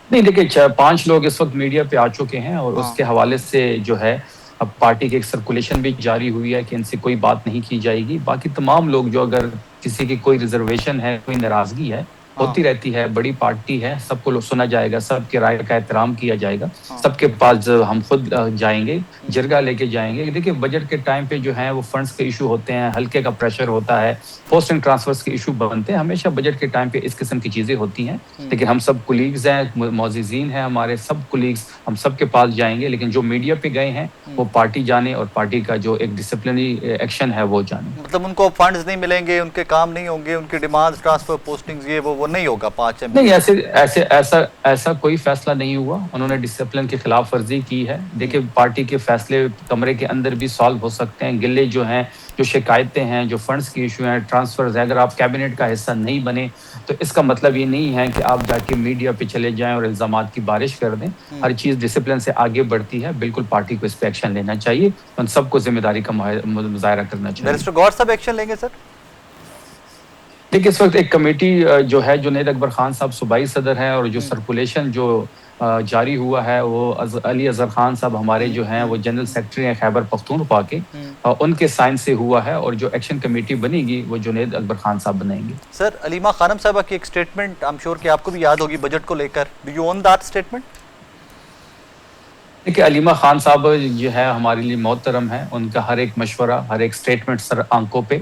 नहीं, देखिए, 5 लोग इस वक्त मीडिया पे आ चुके हैं, और उसके हवाले से जो है अब पार्टी की एक सर्कुलेशन भी जारी हुई है कि इनसे कोई बात नहीं की जाएगी। बाकी तमाम लोग जो, अगर किसी की कोई रिजर्वेशन है, कोई नाराजगी है, होती रहती है, बड़ी पार्टी है, सबको सुना जाएगा, सबके राय का एहतराम किया जाएगा, सबके पास हम खुद जाएंगे, जिरगा लेके जाएंगे। देखिए, बजट के टाइम पे जो है वो फंड्स के इशू होते हैं, हल्के का प्रेशर होता है, पोस्टिंग ट्रांसफर्स के इशू बनते हैं, हमेशा बजट के टाइम पे इस किस्म की चीज़ें होती हैं। लेकिन हम सब कुलीग्स हैं, मौजूदीन हैं, हमारे सब कुलीग्स, हम सब के पास जाएंगे, लेकिन जो मीडिया पे गए हैं वो पार्टी जाने, और पार्टी का जो एक डिसिप्लिनरी एक्शन है वो जाने। मतलब उनको फंड्स नहीं मिलेंगे, उनके काम नहीं होंगे, उनकी डिमांड्स, ट्रांसफर, पोस्टिंग्स, ये वो नहीं होगा 5 एमपी? नहीं, ऐसा कोई फैसला नहीं हुआ। उन्होंने डिसिप्लिन की खिलाफ वर्जी की है। देखिए, पार्टी के फैसले कमरे के अंदर भी सॉल्व हो सकते हैं। गिले जो हैं, जो शिकायतें हैं, जो फंड्स की इशू हैं, ट्रांसफर्स, अगर आप कैबिनेट का हिस्सा नहीं बने तो इसका मतलब ये नहीं है कि आप जाके मीडिया पे चले जाएं और इल्जामात की बारिश कर दें। हर चीज़ डिसिप्लिन से आगे बढ़ती है। बिल्कुल पार्टी को इस पर एक्शन लेना चाहिए, उन सबको जिम्मेदारी का मुजाहरा करना चाहिए। बैरिस्टर गौहर साहब एक्शन लेंगे सर? देखिए, इस वक्त एक कमेटी जो है, जुनैद अकबर खान साहब सूबाई सदर हैं, और जो सर्कुलेशन जो जारी हुआ है वो अली अजहर खान साहब हमारे जो हैं वो जनरल सेक्रेटरी हैं खैबर पख्तूनख्वा के, उनके साइन से हुआ है, और जो एक्शन कमेटी बनेगी वो जुनैद अकबर खान साहब बनाएंगे। सर अलीमा खानम साहबा की एक स्टेटमेंट आई एम श्योर कि आपको भी याद होगी बजट को लेकर, do you own that statement? देखिए अलीमा खान साहब जो है हमारे लिए मोहतरम है, उनका हर एक मशवरा, हर एक स्टेटमेंट सर आंखों पे।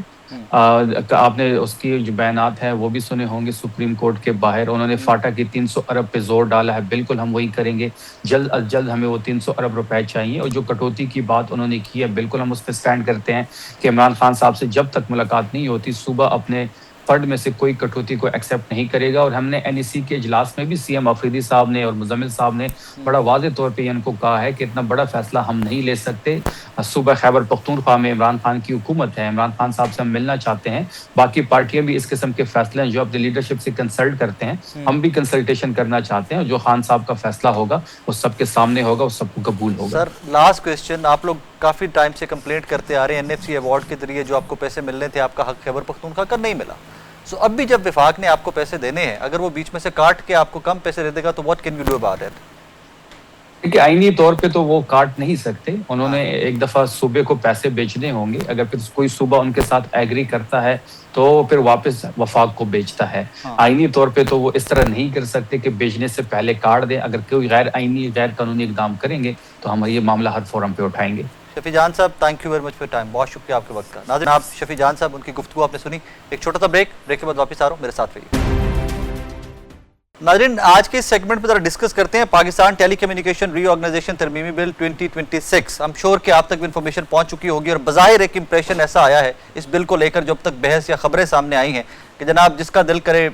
आपने उसकी जो बयानात है वो भी सुने होंगे सुप्रीम कोर्ट के बाहर। उन्होंने फाटा की 300 अरब पे जोर डाला है, बिल्कुल हम वही करेंगे। जल्द अज जल्द हमें वो 300 अरब रुपए चाहिए। और जो कटौती की बात उन्होंने की है, बिल्कुल हम उस पर स्टैंड करते हैं कि इमरान खान साहब से जब तक मुलाकात नहीं होती, सुबह अपने फंड में से कोई कटौती को एक्सेप्ट नहीं करेगा। और हमने एनईसी के इजलास में भी सीएम अफरीदी साहब ने और मुजम्मिल साहब ने बड़ा वाज़ेह तौर पे इनको कहा है कि इतना बड़ा फैसला हम नहीं ले सकते। सूबा खैबर पख्तूनख्वा में इमरान खान की हुकूमत है, इमरान खान साहब से हम मिलना चाहते हैं। बाकी पार्टियां भी इस किस्म के फैसले हैं जो अपनी लीडरशिप से कंसल्ट करते हैं, हम भी कंसल्टेशन करना चाहते हैं। और जो खान साहब का फैसला होगा वो सबके सामने होगा, वो सबको कबूल होगा। सर लास्ट क्वेश्चन, आप लोग काफ़ी टाइम से कंप्लेंट करते आ रहे हैं एनएफसी अवार्ड के जरिए जो आपको पैसे मिलने थे, आपका हक खैबर पख्तूनख्वा का नहीं मिला। सो अब भी जब विफाक ने आपको पैसे देने हैं, अगर वो बीच में से काट के आपको कम पैसे दे देगा तो what can you do about it? देखिए आईनी तौर पे तो वो काट नहीं सकते। उन्होंने एक दफा सूबे को पैसे बेचने होंगे, अगर फिर कोई सूबा उनके साथ एग्री करता है तो फिर वापस वफाक को बेचता है। आईनी तौर पे तो वो इस तरह नहीं कर सकते कि बेचने से पहले काट दें। अगर कोई गैर आईनी गैर कानूनी इकदाम करेंगे तो हम ये मामला हर फोरम पे उठाएंगे। शफी जान साहब, thank you very much for time, बहुत शुक्रिया आपके वक्त का। नाज़रीन, आप शफी जान साहब उनकी गुफ्तगू आपने सुनी। एक छोटा सा ब्रेक के बाद वापस आ रहा हूँ, मेरे साथ रहिए। नाज़रीन, आज के इस सेगमेंट में जरा डिस्कस करते हैं पाकिस्तान टेलीकम्युनिकेशन रीऑर्गेनाइजेशन तरमीमी बिल 2026। I'm श्योर कि आप तक भी इंफॉर्मेशन पहुंच चुकी होगी और बज़ाहिर एक इंप्रेशन ऐसा आया है इस बिल को लेकर, जब तक बहस या खबरें सामने आई हैं कि जनाब जिसका दिल करे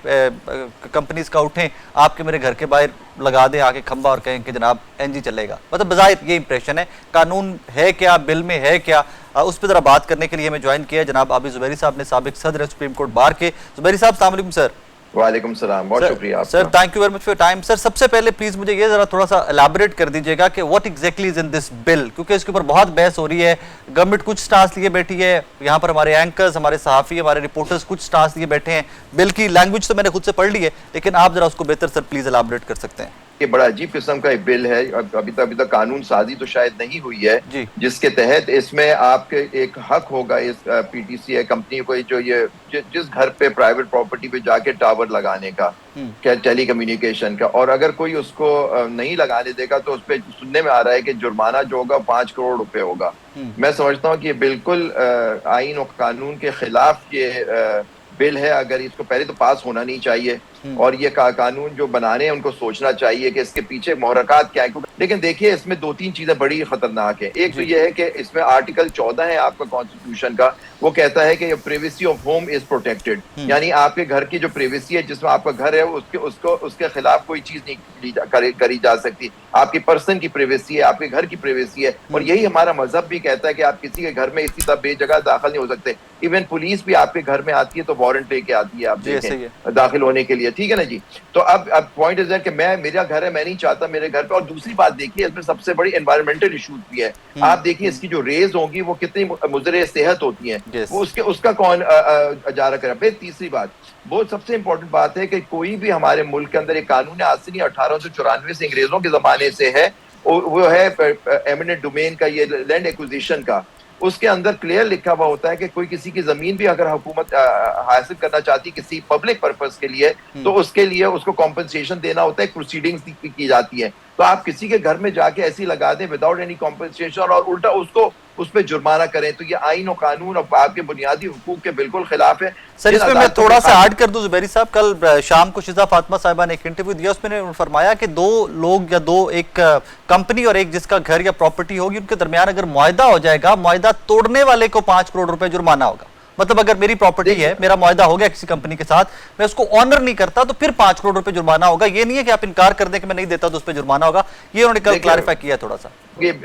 कंपनीज का उठें, आपके मेरे घर के बाहर लगा दें आके खंबा और कहें कि जनाब एनजी चलेगा। मतलब बज़ाहिर ये इंप्रेशन है। कानून है क्या, बिल में है क्या, उस पर ज़रा बात करने के लिए हमें ज्वाइन किया जनाब आबिद ज़ुबैरी साहब ने, साबिक सदर है सुप्रीम कोर्ट बार के। ज़ुबैरी साहब, अस्सलाम वालेकुम सर। वालेकुम सलाम, बहुत शुक्रिया आपका। Sir thank you very much for time. Sir सबसे पहले प्लीज मुझे ये जरा थोड़ा सा एलैबोरेट कर दीजिएगा कि what exactly is in this bill, क्योंकि इसके ऊपर बहुत बहस हो रही है। गवर्नमेंट कुछ स्टांस लिए बैठी है, यहाँ पर हमारे एंकर्स, हमारे सहाफ़ी, हमारे रिपोर्टर्स कुछ स्टांस लिए बैठे हैं। बिल की लैंग्वेज तो मैंने खुद से पढ़ ली है, लेकिन आप जरा उसको बेहतर सर प्लीज एलैबोरेट कर सकते हैं। ये बड़ा अजीब किस्म का एक बिल है। अभी तक कानून साजी तो शायद नहीं हुई है जिसके तहत इसमें आपके एक हक होगा इस पीटीसी कंपनी को जो ये जिस घर पे प्राइवेट प्रॉपर्टी पे जाके टावर लगाने का, क्या टेली कम्युनिकेशन का, और अगर कोई उसको नहीं लगाने देगा तो उस पर सुनने में आ रहा है कि जुर्माना जो होगा 5 करोड़ रुपए होगा। मैं समझता हूँ कि ये बिल्कुल आइन और कानून के खिलाफ ये बिल है। अगर इसको पहले तो पास होना नहीं चाहिए और ये कानून जो बनाने हैं उनको सोचना चाहिए कि इसके पीछे मुहर्रकात क्या है। लेकिन देखिए इसमें 2-3 चीजें बड़ी खतरनाक है। एक तो ये है कि इसमें आर्टिकल 14 है आपका कॉन्स्टिट्यूशन का, वो कहता है कि privacy of home is protected, यानी आपके घर की जो प्राइवेसी है, जिसमें आपका घर है, उसके खिलाफ कोई चीज नहीं करी जा सकती। आपकी पर्सन की प्राइवेसी है, आपके घर की प्राइवेसी है। और यही हमारा मजहब भी कहता है कि आप किसी के घर में इसी तरह बेजगह दाखिल नहीं हो सकते। इवन पुलिस भी आपके घर में आती है तो वारंट लेके आती है आप देखें दाखिल होने के लिए, ठीक है ना जी। तो अब पॉइंट इज कि मेरा घर है, मैं नहीं चाहता मेरे घर पे। और दूसरी बात देखिए, इसमें सबसे बड़ी एनवायरमेंटल इशूज भी है। आप देखिए इसकी जो रेज होंगी वो कितनी मुजरे सेहत होती हैं, वो उसका कौन इजारा करे। फिर तीसरी बात, वो सबसे इंपॉर्टेंट बात है कि कोई भी हमारे मुल्क के अंदर एक कानून है, आज से नहीं 1894 से अंग्रेजों के जमाने से है, वो है एमिनेंट डोमेन का, ये लैंड एक्विजिशन का। उसके अंदर क्लियर लिखा हुआ होता है कि कोई किसी की जमीन भी अगर हुकूमत हासिल करना चाहती है किसी पब्लिक पर्पस के लिए, तो उसके लिए उसको कॉम्पनसेशन देना होता है, प्रोसीडिंग्स की जाती है। तो आप किसी के घर में जाके ऐसी लगा दें विदाउट एनी कॉम्पनसेशन और उल्टा उसको उस पर जुर्माना करें, तो ये आइन और कानून और आपके बुनियादी हुकूक के बिल्कुल खिलाफ है। सर इसमें मैं थोड़ा सा ऐड कर दूं ज़ुबैरी साहब, कल शाम को शिजा फातिमा साहिबा ने एक इंटरव्यू दिया, उसमें फरमाया कि 2 लोग या एक कंपनी और एक जिसका घर या प्रॉपर्टी होगी, उनके दरमियान अगर मुआहदा हो जाएगा, मुआहदा तोड़ने वाले को 5 करोड़ रुपए जुर्माना होगा। मतलब अगर मेरी प्रॉपर्टी है, मेरा मुआहदा हो गया किसी कंपनी के साथ, मैं उसको ऑनर नहीं करता तो फिर 5 करोड़ रुपए जुर्माना होगा। ये नहीं है कि आप इनकार कर दें कि मैं नहीं देता तो उस पर जुर्माना होगा। ये उन्होंने कल क्लैरिफाई किया थोड़ा सा।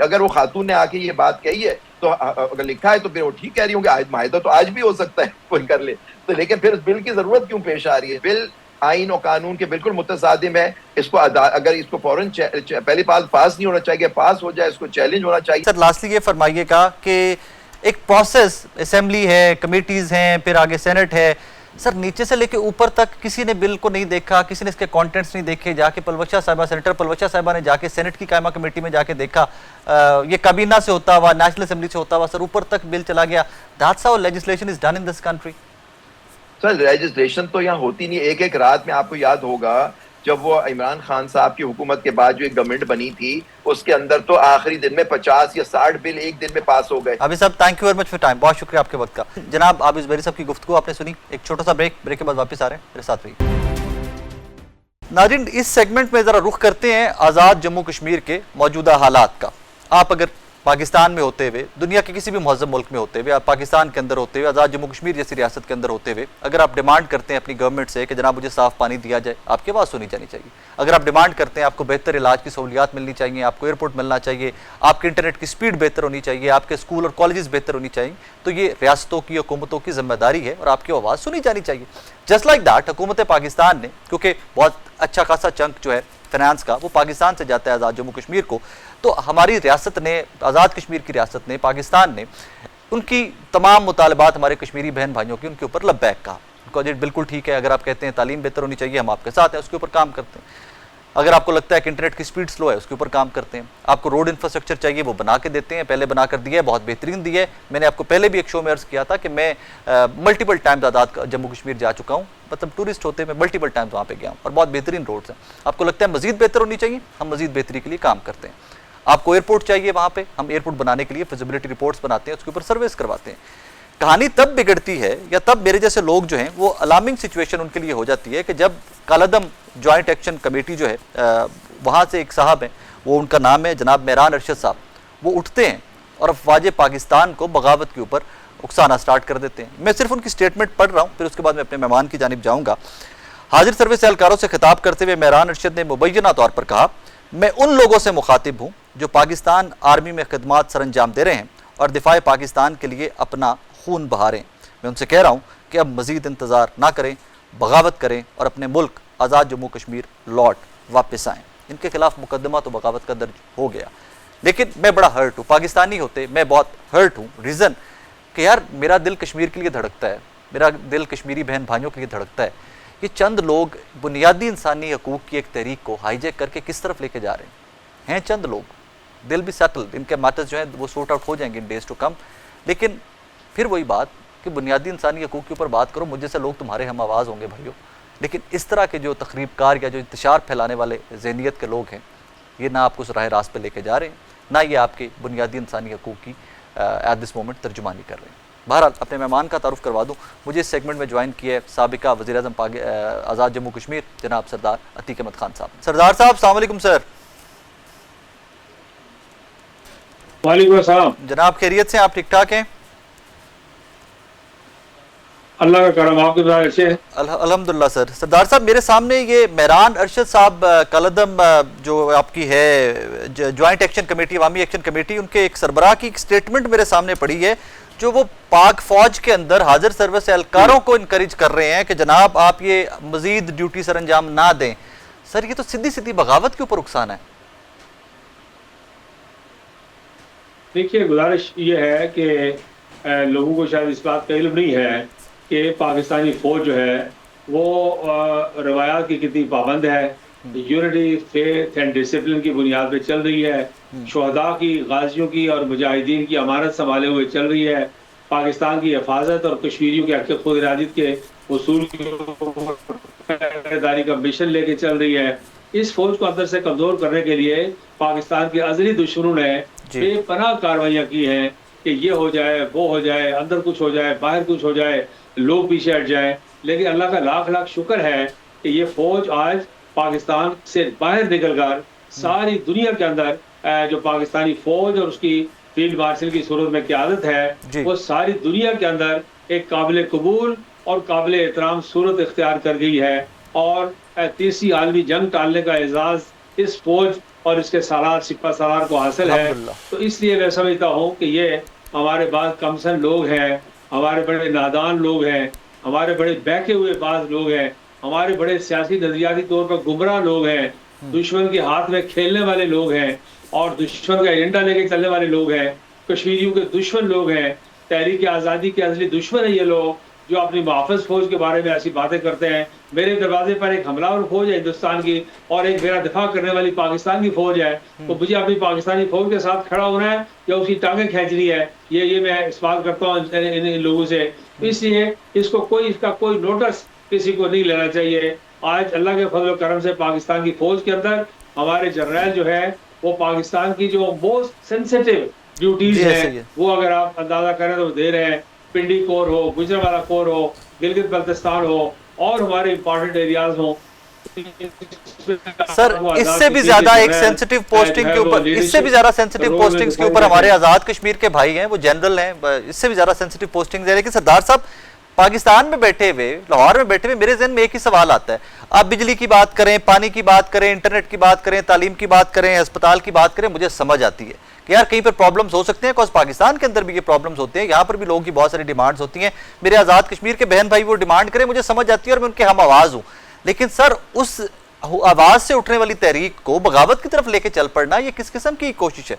अगर वो खातून ने आके ये बात कही है तो अगर लिखा है तो फिर वो ठीक कह रही होंगे, मुआहदा तो आज भी हो सकता है कोई कर ले। तो लेकिन फिर बिल की जरूरत क्यों पेश आ रही है? बिल आइन और कानून के बिल्कुल मुतसादिम है। इसको अगर इसको फौरन पहले पास नहीं होना चाहिए, पास हो जाए, इसको चैलेंज होना चाहिए। सर लास्टली ये फरमाइएगा कि एक प्रोसेस, असेंबली है, कमेटीज हैं, फिर आगे सेनेट है, सर नीचे से लेके ऊपर तक किसी ने बिल को नहीं देखा, किसी ने इसके कंटेंट्स नहीं देखे। जाके पलवशा साहिबा, सेनेटर पलवशा साहिबा ने जाके सेनेट की कायमा कमेटी में जाके देखा, ये काबीना से होता हुआ, नेशनल असेंबली से होता हुआ सर ऊपर तक बिल चला गया। That's how legislation is done in this country. Sir legislation तो यहाँ होती नहीं। एक रात में आपको याद होगा जब वो इमरान खान साहब की हुकूमत के बाद जो एक गवर्नमेंट बनी थी उसके अंदर तो आखिरी दिन में 50 या 60 बिल एक दिन में पास हो गए। अभी साहब thank you very much for time, बहुत शुक्रिया आपके वक्त का। जनाब आबिद ज़ुबैरी साहब की गुफ्तगू आपने सुनी, एक छोटा सा ब्रेक के बाद वापस आ रहे हैं, मेरे साथ रहिए। नाज़रीन, इस सेगमेंट में ज़रा रुख करते हैं आज़ाद जम्मू कश्मीर के मौजूदा हालात का। आप अगर पाकिस्तान में होते हुए, दुनिया के किसी भी महज़्ज़ब मुल्क में होते हुए, आप पाकिस्तान के अंदर होते हुए, आज़ाद जम्मू कश्मीर जैसी रियासत के अंदर होते हुए, अगर आप डिमांड करते हैं अपनी गवर्नमेंट से कि जनाब मुझे साफ़ पानी दिया जाए, आपकी आवाज़ सुनी जानी चाहिए। अगर आप डिमांड करते हैं आपको बेहतर इलाज की सहूलियात मिलनी चाहिए, आपको एयरपोर्ट मिलना चाहिए, आपके इंटरनेट की स्पीड बेहतर होनी चाहिए, आपके स्कूल और कॉलेजेस बेहतर होनी चाहिए, तो ये रियासतों की, हुकूमतों की जिम्मेदारी है और आपकी आवाज़ सुनी जानी चाहिए। जस्ट लाइक दैट हुकूमत पाकिस्तान ने, क्योंकि बहुत अच्छा खासा चंक जो है फाइनेंस का वो पाकिस्तान से जाता है आज़ाद जम्मू कश्मीर को, तो हमारी रियासत ने, आज़ाद कश्मीर की रियासत ने, पाकिस्तान ने उनकी तमाम मुतालबात हमारे कश्मीरी बहन भाइयों की उनके ऊपर लब्बैक कहा। उनको जी बिल्कुल ठीक है, अगर आप कहते हैं तालीम बेहतर होनी चाहिए, हम आपके साथ हैं, उसके ऊपर काम करते हैं। अगर आपको लगता है कि इंटरनेट की स्पीड स्लो है, उसके ऊपर काम करते हैं। आपको रोड इंफ्रास्ट्रक्चर चाहिए, वो बना के देते हैं, पहले बना कर दिया है, बहुत बेहतरीन दिया है। मैंने आपको पहले भी एक शो में अर्ज़ किया था कि मैं मल्टीपल टाइम्स आज़ाद जम्मू कश्मीर जा चुका हूँ, मतलब टूरिस्ट होते मैं मल्टीपल टाइम्स वहाँ पे गया हूँ और बहुत बेहतरीन रोड्स हैं। आपको लगता है मज़ीद बेहतर होनी चाहिए, हम मज़ीद बेहतरी के लिए काम करते हैं। आपको एयरपोर्ट चाहिए वहाँ पे, हम एयरपोर्ट बनाने के लिए फिजिबिलिटी रिपोर्ट्स बनाते हैं, उसके ऊपर सर्विस करवाते हैं। कहानी तब बिगड़ती है या तब मेरे जैसे लोग जो हैं वो अलार्मिंग सिचुएशन उनके लिए हो जाती है कि जब कालादम जॉइंट एक्शन कमेटी जो है वहाँ से एक साहब हैं, वो उनका नाम है जनाब मेहरान अरशद साहब, वो उठते हैं और अफवाज पाकिस्तान को बगावत के ऊपर उकसाना स्टार्ट कर देते हैं। मैं सिर्फ उनकी स्टेटमेंट पढ़ रहा हूँ, फिर उसके बाद मैं अपने मेहमान की जानिब जाऊँगा। हाजिर सर्विस एहलकारों से खिताब करते हुए मेहरान अरशद ने मुबैना तौर पर कहा, मैं उन लोगों से मुखातिब हूँ जो पाकिस्तान आर्मी में खिदमात सर अंजाम दे रहे हैं और दिफाए पाकिस्तान के लिए अपना खून बहा रहे हैं। मैं उनसे कह रहा हूँ कि अब मज़ीद इंतज़ार ना करें, बगावत करें और अपने मुल्क आज़ाद जम्मू कश्मीर लौट वापस आएँ। इनके खिलाफ मुकदमा तो बगावत का दर्ज हो गया, लेकिन मैं बड़ा हर्ट हूँ। पाकिस्तानी होते मैं बहुत हर्ट हूँ। रीज़न कि यार मेरा दिल कश्मीर के लिए धड़कता है, मेरा दिल कश्मीरी बहन भाइयों के लिए धड़कता है। ये चंद लोग बुनियादी इंसानी हकूक़ की एक तहरीक को हाईजैक करके किस तरफ लेके जा रहे हैं चंद लोग। दिल भी सेटल्ड, इनके मैटर्स जो हैं वो सॉर्ट आउट हो जाएंगे इन डेज टू कम। लेकिन फिर वही बात कि बुनियादी इंसानी हकूक़ के ऊपर बात करो, मुझे से लोग तुम्हारे हम आवाज़ होंगे भाइयों। लेकिन इस तरह के जो तखरीबकार या जो इंतशार फैलाने वाले ज़हनियत के लोग हैं, ये ना आपको उस राह रास्त पे लेके जा रहे हैं, ना ये आपके बुनियादी इंसानी हकूक़ की एट दिस मोमेंट तर्जुमानी कर रहे हैं। बहरहाल अपने मेहमान का तारुफ करवा दूँ। मुझे इस सेगमेंट में ज्वाइन किया है साबिका वज़ीर-ए-आज़म आज़ाद जम्मू कश्मीर जनाब सरदार अतीक अहमद खान साहब। सरदार साहब अस्सलाम वालेकुम सर। वालेकुम अस्सलाम। जनाब खैरियत से, आप ठीक ठाक हैं? अल्लाह का करम, आपके बारे से अल्हम्दुलिल्लाह सर। सरदार साहब मेरे सामने ये मेहरान अरशद साहब कलदम जो आपकी है ज्वाइंट एक्शन कमेटी, अवामी एक्शन कमेटी, उनके एक सरबराह की एक स्टेटमेंट मेरे सामने पड़ी है जो वो पाक फौज के अंदर हाजिर सर्विस एहलकारों को इनकरेज कर रहे हैं कि जनाब आप ये मजीद ड्यूटी सर अंजाम ना दें। सर ये तो सीधी सीधी बगावत के ऊपर उकसाना है। देखिए, गुजारिश ये है कि लोगों को शायद इस बात का इल्म नहीं है कि पाकिस्तानी फौज जो है वो रवायात की कितनी पाबंद है, यूनिटी, फेथ एंड डिसिप्लिन की बुनियाद पे चल रही है, शुहदा की, गाजियों की और मुजाहिदीन की अमानत संभाले हुए चल रही है, पाकिस्तान की हिफाजत और कश्मीरियों के हक़ खुद इरादत के उसूल की का मिशन लेके चल रही है। इस फौज को अंदर से कमज़ोर करने के लिए पाकिस्तान के अज़ली दुश्मनों ने बेपनाह कार्रवाइयाँ की हैं कि ये हो जाए, वो हो जाए, अंदर कुछ हो जाए, बाहर कुछ हो जाए, लोग पीछे हट जाए। लेकिन अल्लाह का लाख लाख शुक्र है कि ये फौज आज पाकिस्तान से बाहर निकलकर सारी दुनिया के अंदर जो पाकिस्तानी फौज और उसकी फील्ड मार्शल की सूरत में क़यादत है, वो सारी दुनिया के अंदर एक काबिल कबूल और काबिल एहतराम सूरत इख्तियार कर गई है। और तीसरी आलमी जंग टालने का एजाज़ इस फौज और इसके सालार सिपा सालार को हासिल है। तो इसलिए मैं समझता हूँ कि ये हमारे बाद कमसन लोग हैं, हमारे बड़े नादान लोग हैं, हमारे बड़े बहके हुए बाज लोग हैं, हमारे बड़े सियासी नजरियाती तौर पर गुमराह लोग हैं, दुश्मन के हाथ में खेलने वाले लोग हैं और दुश्मन का एजेंडा लेके चलने वाले लोग हैं, कश्मीरियों के दुश्मन लोग हैं, तहरीक आज़ादी के असली दुश्मन है ये लोग जो अपनी मुहाफ़िज़ फौज के बारे में ऐसी बातें करते हैं। मेरे दरवाजे पर एक हमलावर फौज है हिंदुस्तान की और एक मेरा दिफा करने वाली पाकिस्तान की फौज है, तो मुझे अपनी पाकिस्तानी फौज के साथ खड़ा होना है या उसकी टांगें खींचनी है, ये मैं सवाल करता हूँ इन लोगों से। इसलिए इसका कोई नोटिस किसी को नहीं लेना चाहिए। आज अल्लाह के फजल करम से पाकिस्तान की फौज के अंदर हमारे जर्नैल जो है वो पाकिस्तान की जो मोस्ट सेंसिटिव ड्यूटीज है वो अगर आप अंदाजा करें तो दे रहे हैं। पिंडी कोर हो, गुजरांवाला कोर हो, गिलगित बल्तिस्तान हो और हमारे इंपॉर्टेंट एरियाज हो। सर इससे भी ज्यादा एक सेंसिटिव पोस्टिंग के ऊपर, इससे भी ज्यादा सेंसिटिव पोस्टिंग्स के ऊपर हमारे आजाद कश्मीर के भाई हैं, वो जनरल हैं, इससे भी ज्यादा सेंसिटिव पोस्टिंग्स है। लेकिन सरदार साहब पाकिस्तान में बैठे हुए, लाहौर में बैठे हुए मेरे ज़हन में एक ही सवाल आता है। आप बिजली की बात करें, पानी की बात करें, इंटरनेट की बात करें, तालीम की बात करें, अस्पताल की बात करें, मुझे समझ आती है कि यार कहीं पर प्रॉब्लम्स हो सकते हैं, बिकॉज पाकिस्तान के अंदर भी ये प्रॉब्लम्स होते हैं, यहाँ पर भी लोगों की बहुत सारी डिमांड्स होती हैं। मेरे आज़ाद कश्मीर के बहन भाई वो डिमांड करें, मुझे समझ आती है और मैं उनके हम आवाज़ हूँ। लेकिन सर उस आवाज़ से उठने वाली तहरीक को बगावत की तरफ लेके चल पड़ना, ये किस किस्म की कोशिश है?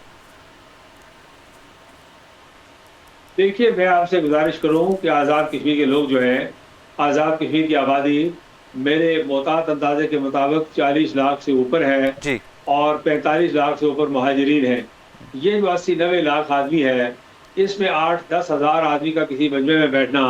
देखिए, मैं आपसे गुजारिश करूं कि आज़ाद कश्मीर के लोग जो हैं, आज़ाद कश्मीर की आबादी मेरे मोहतात अंदाजे के मुताबिक 40 लाख से ऊपर है जी। और 45 लाख से ऊपर महाजरीन हैं। ये जो 80-90 लाख आदमी है, इसमें 8-10 हज़ार आदमी का किसी मजमे में बैठना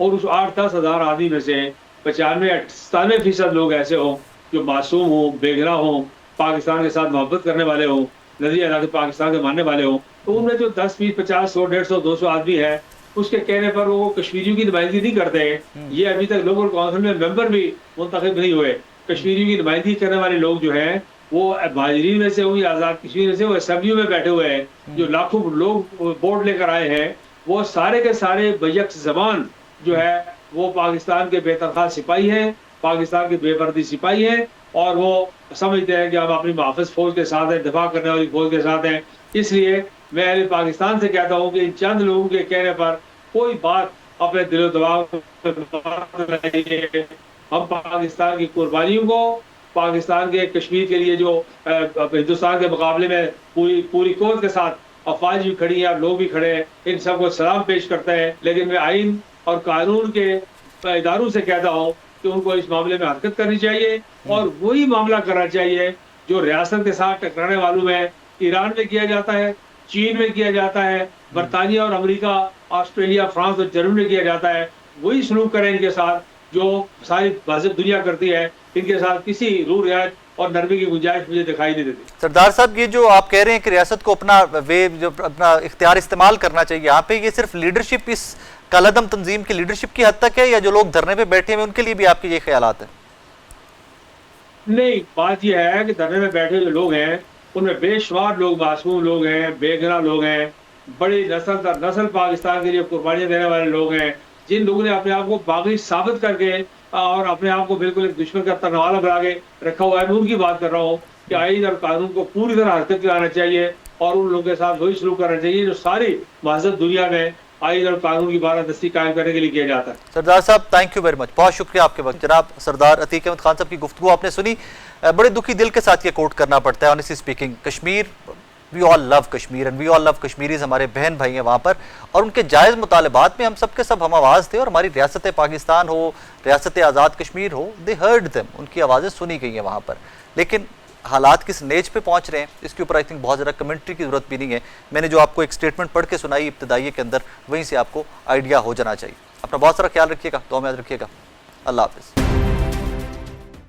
और उस 8-10 हज़ार आदमी में से 95-97% लोग ऐसे हों जो मासूम हों, बेगुनाह हों, पाकिस्तान के साथ मोहब्बत करने वाले हों, नजरिया पाकिस्तान के मानने वाले हों, तो उनमें जो 10, 20, 50, 100, 150, 200 आदमी है, उसके कहने पर वो कश्मीरियों की नुमाइंदगी नहीं करते हैं। ये अभी तक लोकल काउंसिल में मेंबर भी मुंतखब नहीं हुए। कश्मीरियों की नुमाइंदगी करने वाले लोग जो हैं वो महाजरीन में से हुई, आज़ाद कश्मीर में से, वो असेंबलियों में बैठे हुए हैं। जो लाखों लोग वोट लेकर आए हैं वो सारे के सारे बैक्स ज़बान जो है वो पाकिस्तान के बेतरखा सिपाही हैं, पाकिस्तान के बेपर्दी सिपाही हैं और वो समझते हैं कि हम अपनी मुहाफ़िज़ फौज के साथ हैं, दिफा करने वाली फौज के साथ हैं। इसलिए मैं अहले पाकिस्तान से कहता हूँ कि इन चंद लोगों के कहने पर कोई बात अपने दिलो दिमाग में, हम पाकिस्तान की कुर्बानियों को, पाकिस्तान के कश्मीर के लिए जो हिंदुस्तान के मुकाबले में पूरी कोत के साथ अफवाज भी खड़ी हैं और लोग भी खड़े हैं, इन सबको सलाम पेश करते हैं। लेकिन मैं आइन और कानून के इदारों से कहता हूँ कि उनको इस मामले में हरकत करनी चाहिए और वही मामला करना चाहिए जो रियासत के साथ टकराने वालों में ईरान में किया जाता है, चीन में किया जाता है, बरतानिया और अमेरिका, ऑस्ट्रेलिया, फ्रांस और जर्मनी में किया जाता है। वही सलूक करें इनके साथ जो सारी बाज़ दुनिया करती है। इनके साथ किसी रू रियायत और नरमी की गुंजाइश मुझे दिखाई नहीं देती। सरदार साहब, ये जो आप कह रहे हैं कि रियासत को अपना जो अपना इख्तियार इस्तेमाल करना चाहिए, यहाँ पे ये सिर्फ लीडरशिप, इस कालादम तंजीम की लीडरशिप की हद तक है या जो लोग धरने पे बैठे हैं उनके लिए भी आपके ये ख्यालात हैं? नहीं, बात यह है कि धरने में बैठे जो लोग हैं उनमें बेशुमार लोग मासूम लोग हैं, बेगुनाह लोग हैं, बड़ी नस्ल दर नस्ल पाकिस्तान के लिए कुर्बानियां देने वाले लोग हैं, जिन लोगों ने अपने आप को बागी साबित करके और अपने आप को बिल्कुल एक दुश्मन का तरवाला बना के रखा हुआ है। मैं उनकी बात कर रहा हूँ कि आईन और कानून को पूरी तरह हरकत में आना चाहिए और उन लोगों के साथ वही शुरू करना चाहिए जो सारी महज़ब दुनिया में आईन और कानून की बारादस्ती कायम करने के लिए किया जाता है। सरदार साहब, थैंक यू वेरी मच, बहुत शुक्रिया आपके वक्त। जनाब सरदार अतीक अहमद खान साहब की गुफ्तगू आपने सुनी। बड़े दुखी दिल के साथ ये कोट करना पड़ता है, honestly speaking. Kashmir, we all love Kashmir and we all love Kashmiris, हमारे बहन भाई हैं वहाँ पर और उनके जायज़ मुतालबात में हम सब के सब हम आवाज़ थे और हमारी रियासत पाकिस्तान हो, रियासत आज़ाद कश्मीर हो, दे हर्ड देम, उनकी आवाज़ें सुनी गई हैं वहाँ पर। लेकिन हालात किस नेज पे पहुँच रहे हैं इसके ऊपर आई थिंक बहुत ज़्यादा कमेंट्री की ज़रूरत भी नहीं है। मैंने जो आपको एक स्टेटमेंट पढ़ के सुनाई इब्तदाई के अंदर, वहीं से आपको आइडिया हो जाना चाहिए। अपना बहुत सारा ख्याल रखिएगा, दुआ में याद रखिएगा। अल्लाह हाफ़िज़।